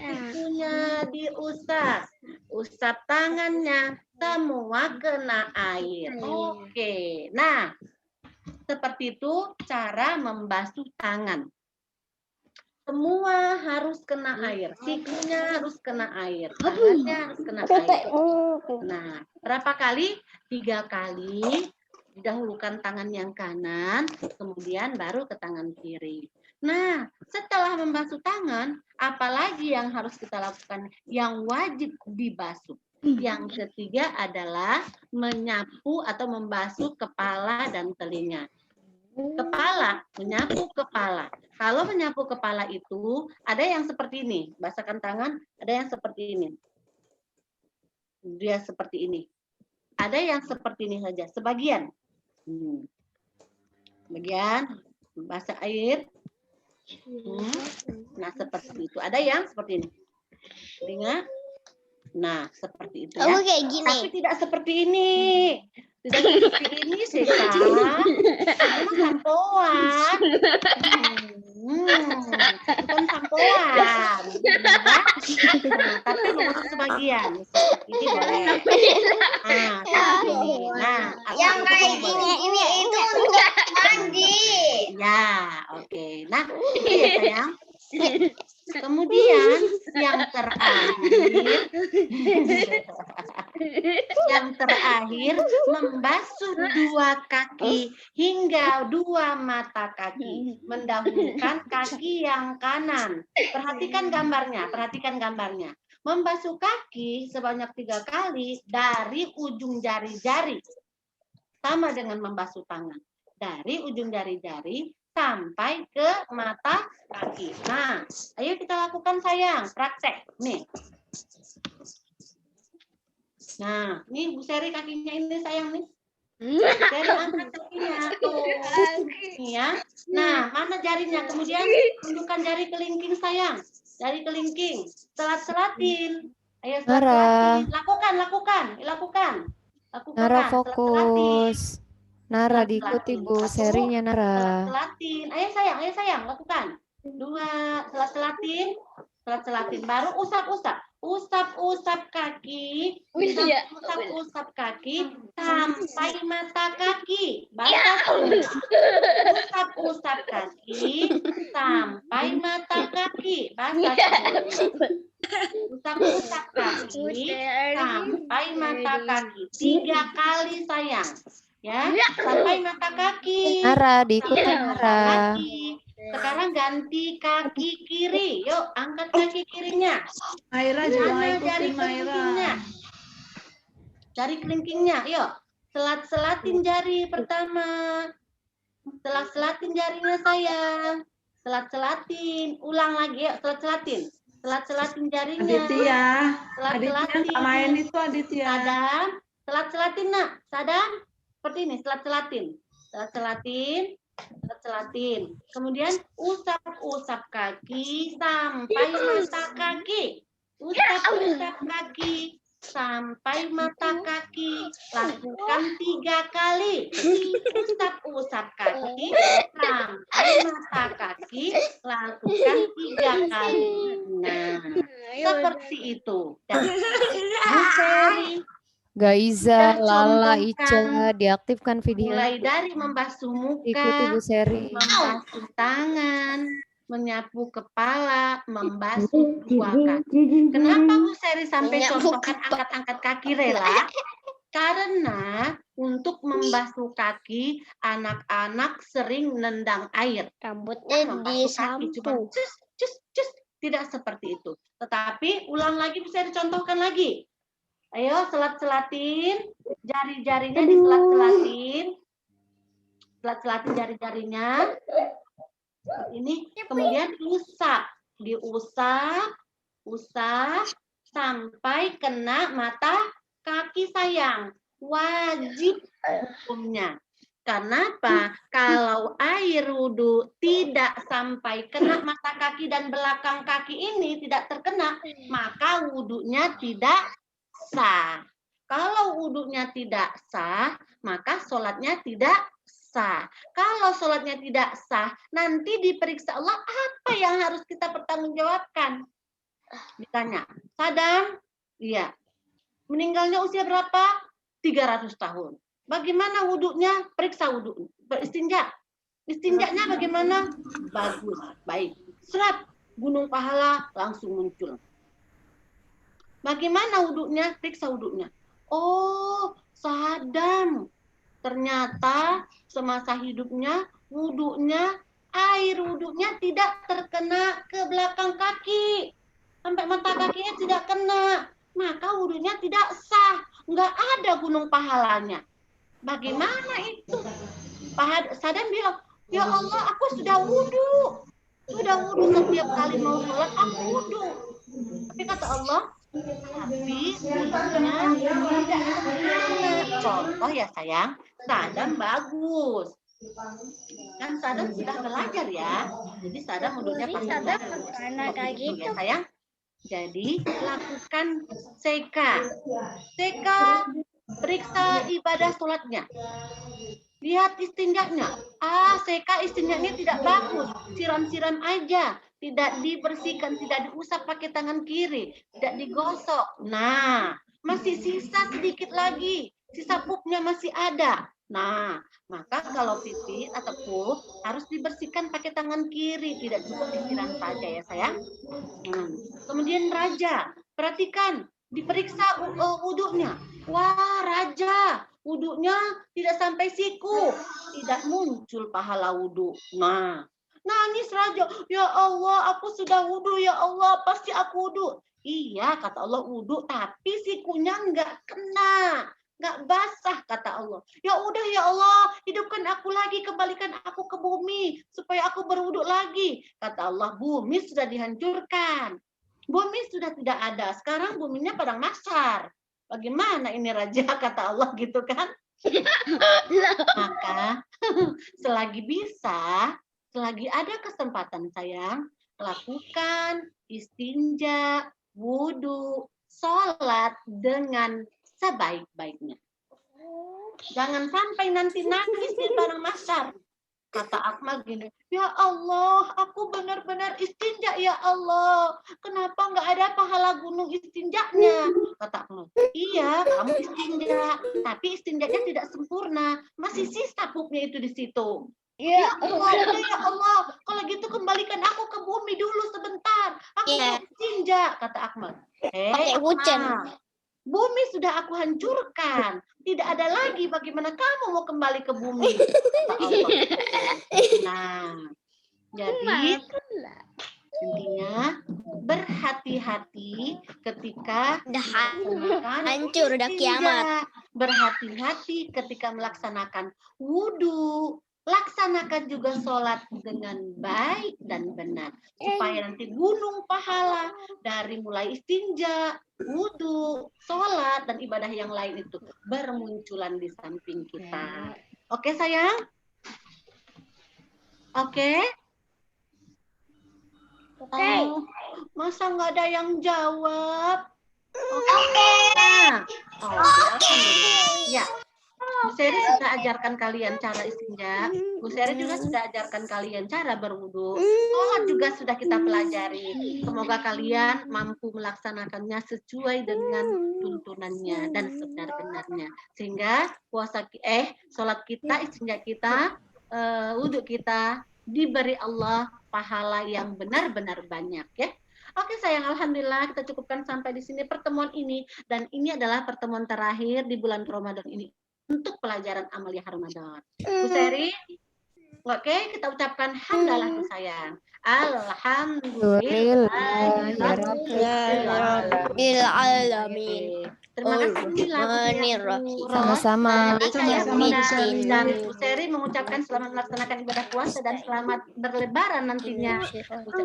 sikunya diusap. Usap tangannya, semua kena air. Oke. Nah, seperti itu cara membasuh tangan. Semua harus kena air. Sikunya harus kena air. Tangannya harus kena air. Nah, berapa kali? 3 kali. Dahulukan tangan yang kanan, kemudian baru ke tangan kiri. Nah, setelah membasuh tangan, apalagi yang harus kita lakukan? Yang wajib dibasuh. Yang ketiga adalah menyapu atau membasuh kepala dan telinga. Kepala, menyapu kepala. Kalau menyapu kepala itu, ada yang seperti ini. Basahkan tangan, ada yang seperti ini. Dia seperti ini. Ada yang seperti ini saja, sebagian. Bagian, basah air. Nah, seperti itu. Ada yang seperti ini. Telinga. Nah, seperti itu ya. Aku kayak gini. Tapi tidak seperti ini. Tidak seperti ini sih, Kak. Ini sampoan. Bukan sampoan. Nah, tapi lurus sebagian. Seperti ini boleh. Nah, seperti ini. Nah, Yang kayak gini ini itu untuk mandi. ya, oke. Nah, itu ya sayang. Kemudian yang terakhir membasuh 2 kaki hingga 2 mata kaki. Mendahulukan kaki yang kanan. Perhatikan gambarnya. Membasuh kaki sebanyak 3 kali dari ujung jari-jari. Sama dengan membasuh tangan. Dari ujung jari-jari sampai ke mata kaki. Nah, ayo kita lakukan sayang, praktek. Nih. Nah, ini Bu Seri kakinya ini sayang nih. Bu Seri angkat kakinya tuh. Nih ya. Nah, mana jarinya? Kemudian tunjukkan jari kelingking sayang. Jari kelingking. Selat-selatin. Ayo selat-selatin. Lakukan. Nara fokus. Nara diikuti Bu serinya Nara. Selat-selatin. Ayo sayang, lakukan. 2, selat-selatin. Baru usap-usap. Usap-usap kaki. Usap-usap kaki sampai mata kaki. Usap-usap kaki sampai mata kaki. Usap-usap kaki sampai mata kaki. 3 kali sayang. Ya, sampai mata kaki. Nara diikuti Nara. Sekarang ganti kaki kiri. Yuk, angkat kaki kirinya. Maira juga Mana ikutin jari Maira. kelingkingnya? Jari kelingkingnya, yuk. Selat-selatin jari pertama. Selat-selatin jarinya sayang. Selat-selatin. Ulang lagi, yuk. Selat-selatin. Selat-selatin jarinya. Aditya. Selat-selatin. Aditya main itu Aditya. Sadam. Selat-selatin, nak. Sadam. Seperti ini, selat-selatin. Selat-selatin. Kemudian usap-usap kaki sampai mata kaki. Usap-usap kaki sampai mata kaki. Lakukan 3 kali. Usap-usap kaki sampai mata kaki. Lakukan 3 kali. Nah, seperti itu. Dan Bu Seri Gaiza, Kita Lala, contohkan Ica, diaktifkan video. mulai dari membasuh Ikuti muka, Bu Seri. membasuh tangan, menyapu kepala, membasuh dua kaki. Kenapa Bu Seri sampai contohkan angkat-angkat kaki rela? Karena untuk membasuh kaki, anak-anak sering nendang air. Rambutnya Membasuh kaki cuma disampu. cus, cus, cus. Tidak seperti itu. Tetapi ulang lagi, bisa dicontohkan lagi. Ayo, selat-selatin. Jari-jarinya diselat-selatin. Selat-selatin jari-jarinya. Ini kemudian usap. Diusap, usap, sampai kena mata kaki sayang. Wajib hukumnya. Kenapa? Kalau air wudhu tidak sampai kena mata kaki dan belakang kaki ini tidak terkena, maka wudhunya tidak sah. Kalau wudhunya tidak sah, maka sholatnya tidak sah. Kalau sholatnya tidak sah, nanti diperiksa Allah apa yang harus kita pertanggungjawabkan. Ditanya, Sadam? Iya. Meninggalnya usia berapa? 300 tahun. Bagaimana wudhunya? Periksa wudhu. Beristinja. Istinjanya bagaimana? Bagus. Baik. Serap. Gunung pahala langsung muncul. Bagaimana wudhunya? Periksa wudhunya. Oh, Sadam. Ternyata semasa hidupnya wudhunya, air wudhunya tidak terkena ke belakang kaki. Sampai mata kakinya tidak kena. Maka wudhunya tidak sah. Nggak ada gunung pahalanya. Bagaimana itu? Sadam bilang, ya Allah, aku sudah wudhu. Sudah wudhu setiap kali mau sholat, aku wudhu. Tapi kata Allah, tapi wudhunya tidak sempurna. Contoh ya sayang, Sadam bagus. Kan Sadam sudah belajar ya. Jadi Sadam wudhunya pasti bagus. Karena kayak Begitu gitu. ya sayang. Jadi lakukan seka. Periksa ibadah sholatnya. Lihat istinjaknya. Seka istinjaknya tidak bagus. Siram-siram aja. Tidak dibersihkan, tidak diusap pakai tangan kiri. Tidak digosok. Nah, masih sisa sedikit lagi. Sisa pupnya masih ada. Nah, maka kalau pipi atau pup harus dibersihkan pakai tangan kiri. Tidak cukup disiram saja ya sayang. Kemudian raja. Perhatikan. Diperiksa wudhunya. Wah, raja, wudhunya tidak sampai siku. Tidak muncul pahala wudhu. Nah, nangis raja. Ya Allah, aku sudah wudhu. Ya Allah, pasti aku wudhu. Iya, kata Allah wudhu, tapi sikunya nggak kena. Nggak basah, kata Allah. Ya udah ya Allah, hidupkan aku lagi, kembalikan aku ke bumi. Supaya aku berwudhu lagi. Kata Allah, bumi sudah dihancurkan. Bumi sudah tidak ada. Sekarang buminya padang mahsyar. Bagaimana ini raja, kata Allah gitu kan? Maka selagi bisa, selagi ada kesempatan sayang, lakukan istinja, wudhu, sholat dengan sebaik-baiknya. Jangan sampai nanti nangis di padang mahsyar. Kata Akmal gini, ya Allah, aku benar-benar istinja ya Allah. Kenapa nggak ada pahala gunung istinjaknya? Kata Akmal, iya, kamu istinja, tapi istinjaknya tidak sempurna. Masih sisa pupnya itu di situ. Ya Allah, ya Allah, kalau gitu kembalikan aku ke bumi dulu sebentar. Aku mau istinja, kata Akmal. Pakai hujan. Bumi sudah aku hancurkan. Tidak ada lagi bagaimana kamu mau kembali ke bumi. Nah, jadi intinya berhati-hati ketika Hancur, udah kiamat. Berhati-hati ketika melaksanakan wudhu. Laksanakan juga sholat dengan baik dan benar. Supaya nanti gunung pahala dari mulai istinja, wudhu, sholat, dan ibadah yang lain itu bermunculan di samping kita. Oke sayang? Oke? Oke. Masa nggak ada yang jawab? Oke. Alhamdulillah. Ya. Bu Seri sudah ajarkan kalian cara istinja. Bu Seri juga sudah ajarkan kalian cara berwudu. Sholat juga sudah kita pelajari. Semoga kalian mampu melaksanakannya sesuai dengan tuntunannya dan sebenar-benarnya. Sehingga sholat kita, istinja kita, wudhu kita diberi Allah pahala yang benar-benar banyak ya. Oke sayang, alhamdulillah kita cukupkan sampai di sini pertemuan ini, dan ini adalah pertemuan terakhir di bulan Ramadan ini untuk pelajaran amalia Ramadan. Bu Seri, oke, kita ucapkan hamdalah Bu sayang. Alhamdulillahirabbil terima kasih Sama-sama. Dan Bu Seri mengucapkan selamat melaksanakan ibadah puasa dan selamat berlebaran nantinya.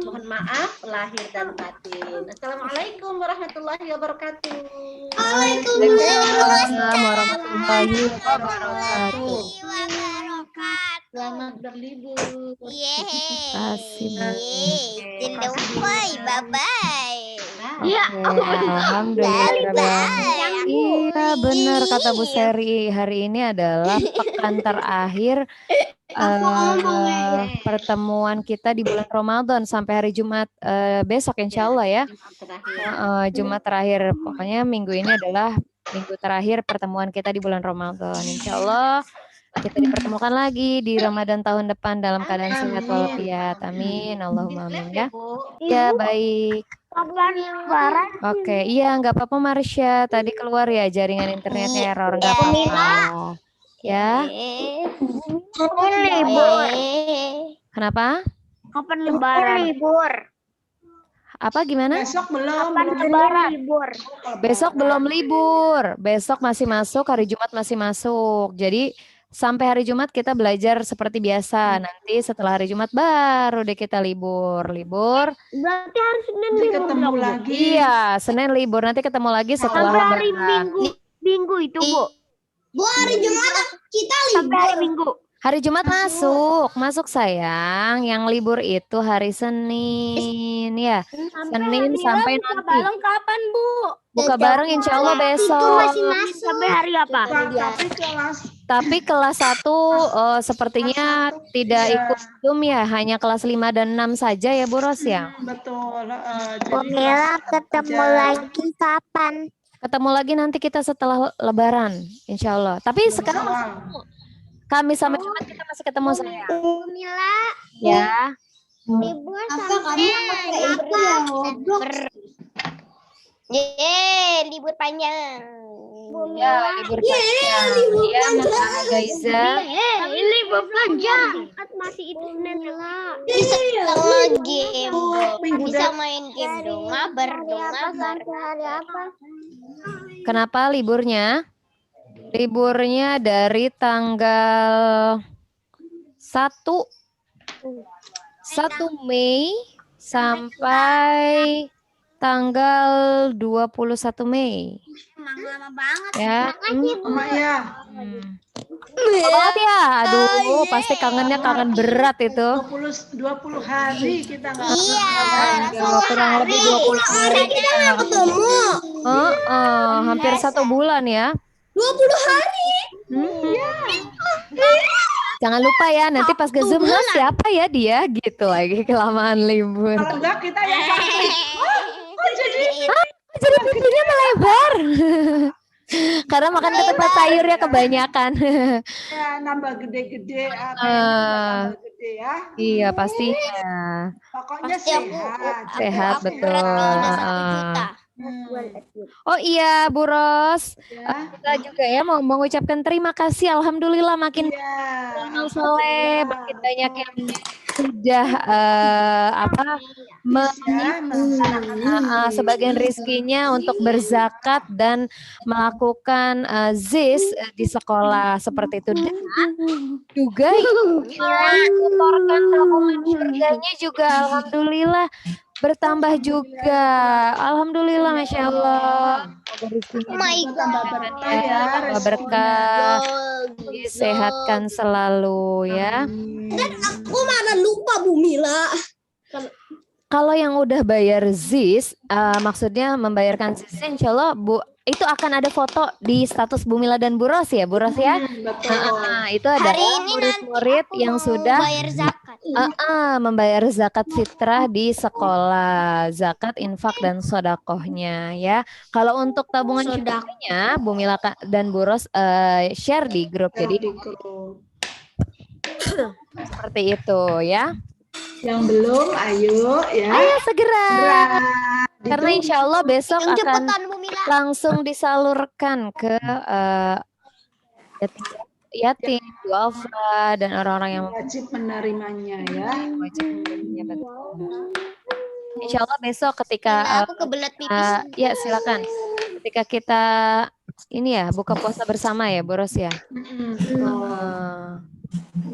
Mohon maaf lahir dan batin. Assalamualaikum warahmatullahi wabarakatuh. Waalaikumsalam warahmatullahi wabarakatuh. Selamat berlibur. Kasih. Bye-bye. Ya, alhamdulillah. Iya, benar kata Bu Seri. Hari ini adalah pekan terakhir pertemuan kita di bulan Ramadan sampai hari Jumat besok insya Allah ya. Jumat terakhir. Pokoknya minggu ini adalah minggu terakhir pertemuan kita di bulan Ramadan. Insya Allah kita dipertemukan lagi di Ramadan tahun depan dalam keadaan sehat walafiat. Amin. Allahumma amin ya. Ya, baik. Oke, iya nggak apa-apa Marsha. Tadi keluar ya jaringan internetnya error, nggak apa-apa. Ya. Kenapa? Kapan libur? Apa gimana? Besok belum libur? Besok belum libur. Besok masih masuk, hari Jumat masih masuk. Jadi sampai hari Jumat kita belajar seperti biasa. Nanti setelah hari Jumat baru deh kita libur. Berarti hari Senin libur ketemu dong, Bu? lagi. Iya, Senin libur. Nanti ketemu lagi setelah Sampai hari Lebaran. Minggu itu, Bu. Bu, hari Jumat kita Sampai hari libur. Minggu. Hari Jumat masuk sayang. Yang libur itu hari Senin ya. Senin sampai nanti. Balong kapan, Bu? Buka bareng insya Allah Itu besok. masih masuk. Sampai hari apa? Tapi kelas Tapi kelas 1 sepertinya tidak ikut Zoom ya. Hanya kelas 5 dan 6 saja ya Bu Ros ya. betul. Mila ketemu lagi kapan? Ketemu lagi nanti kita setelah Lebaran insya Allah. Tapi sekarang Kamis sampai Jumat kita masih ketemu sayang. Mila Ya. libur sampai libur panjang. Ya, libur panjang. Iya, makanya Gaiza. Libur panjang. Masih itu Mila. Bisa game. Bisa main game dong. Mabar. hari apa? Kenapa liburnya? Liburnya dari tanggal 1 Mei sampai tanggal 21 Mei. Lama banget. Ya. Emak ya. Banget ya. Aduh, pasti kangen berat itu. 20 hari kita nggak Kurang lebih 20 hari kita nggak ketemu. Hampir 1 bulan ya. 20 hari. Jangan lupa ya, nanti pas ke Zoom siapa ya dia gitu lagi kelamaan libur. Kalau enggak kita yang sakit. Jadi pipinya melebar. Karena makan ke tempat sayurnya kebanyakan. Ya, nambah gede-gede nambah gede ya. Iya pastinya. Pokoknya sehat. Sehat betul. Oh iya Bu Ros, kita juga ya mau mengucapkan terima kasih. Alhamdulillah makin amal soleh, makin banyak yang sudah sebagian rizkinya untuk berzakat dan melakukan zis di sekolah seperti itu. Dan juga mengeluarkan tabungan surganya juga alhamdulillah bertambah juga. Alhamdulillah, Masya Allah. Tambah berkah, disehatkan selalu ya. Dan aku mana lupa Bu Mila. Kalau yang udah bayar ZIS, maksudnya membayarkan ZIS, insya Allah Bu itu akan ada foto di status Bu Mila dan Bu Ros ya, Bu Ros ya. Betul. Itu adalah Hari ini murid-murid yang sudah bayar zakat. membayar zakat fitrah di sekolah, zakat, infak dan sodakohnya ya. Kalau untuk tabungan fitrahnya, Bu Mila dan Bu Ros share di grup, jadi Di grup. seperti itu ya. Yang belum, ayo ya. Ayo segera. Karena Itu insya Allah besok Yang akan jemputan Bu Mila. langsung disalurkan ke yatim, duafa, dan orang-orang yang wajib menerimanya ya. wajib menerimanya, betul. Insya Allah besok ketika Aku kebelet pipis. ya silakan. Ketika kita ini ya buka puasa bersama ya, Bu Ros ya.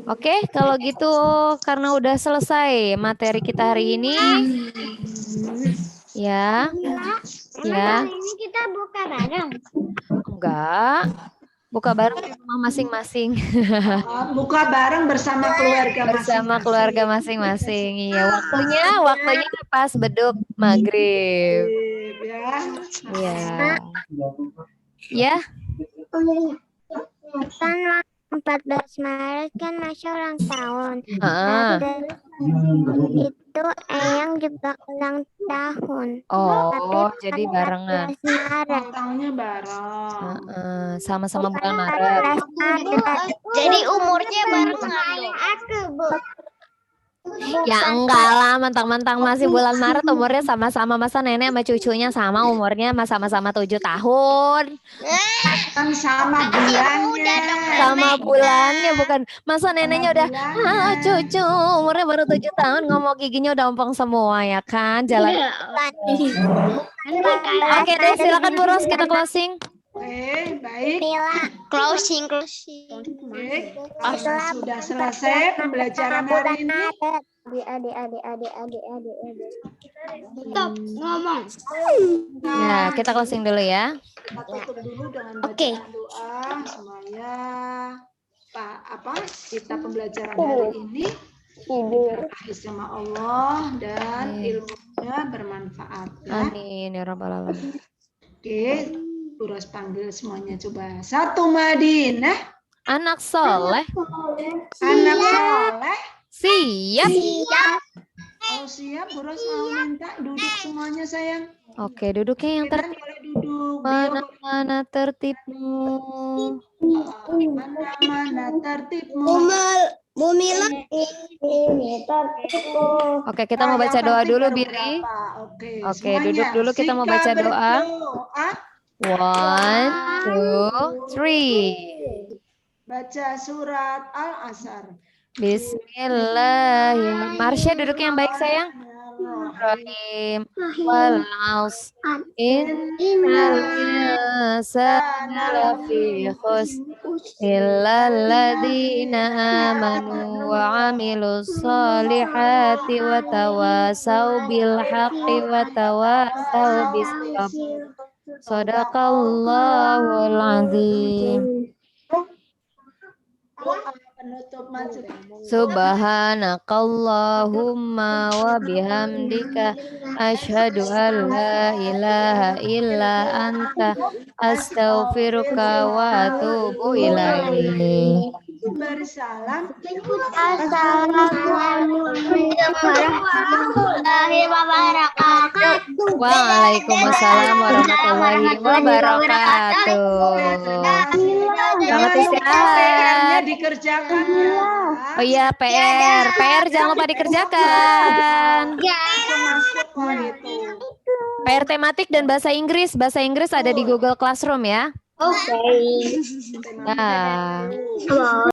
Oke, kalau gitu karena udah selesai materi kita hari ini, ya, ya, Ini kita buka bareng. enggak, buka bareng di rumah masing-masing Buka bareng bersama keluarga bersama keluarga masing-masing. Iya, waktunya pas beduk maghrib. ya. Iya, ya, Kan 14 Maret kan Masya ulang tahun. ah. Itu Eyang juga ulang tahun. Oh, jadi barengan. 14 Maret. Tahunnya bareng. Sama-sama bulan Maret. 14 Maret. Jadi umurnya barengan. Aku, Bu. Ya enggak lah, mentang-mentang masih bulan Maret umurnya sama-sama, masa nenek sama cucunya sama umurnya sama-sama 7 tahun. Kan sama bulannya. Sama bulannya bukan. Masa neneknya udah cucu umurnya baru 7 tahun ngomong giginya udah ompong semua ya kan. Jalan. Oke deh, silakan Bu Ros kita closing. Oke, baik. Closing. Oke. Sudah selesai pembelajaran hari ini. Adik. Stop ngomong. Ya, kita closing dulu ya. Kita tutup dulu dengan Oke. bacaan doa semuanya. Kita pembelajaran hari ini berakhir sama Allah dan ilmunya bermanfaat ya. Amin ya rabbal alamin. Oke, Bu Ros panggil semuanya coba. 1 Madinah. Anak soleh Anak soleh. siap. Kalau siap, Bu Ros mau minta duduk semuanya sayang. Oke, duduknya yang Kalian boleh duduk. mana tertibmu. Mana tertibmu. Bu Mila. Oke, kita mau baca doa dulu, Biri. Oke, Oke, semuanya. duduk dulu, kita mau baca Sika doa. berdoa. 1, 2, 3. Baca surat Al-Asr. Bismillahirrahmanirrahim. Marsha duduknya yang baik sayang. Bismillahirrahmanirrahim. Wal 'asr. Innal insana lafi khusr illa alladziina aamanu wa 'amilus shalihati wa tawasau bil haqqi wa tawasau bis sabr. Shadaqallahul 'adzim. Penutup masjid. Subhanakallahumma wa bihamdika asyhadu an la ilaha illa anta astaghfiruka wa atubu ilaik. Bersalam. Assalamualaikum warahmatullahi wabarakatuh. Waalaikumsalam warahmatullahi wabarakatuh. Selamat istirahat. Dikerjakan ya. Oh iya, PR jangan lupa dikerjakan. Masuk gitu. PR tematik dan bahasa Inggris ada di Google Classroom ya. Oke. Nah.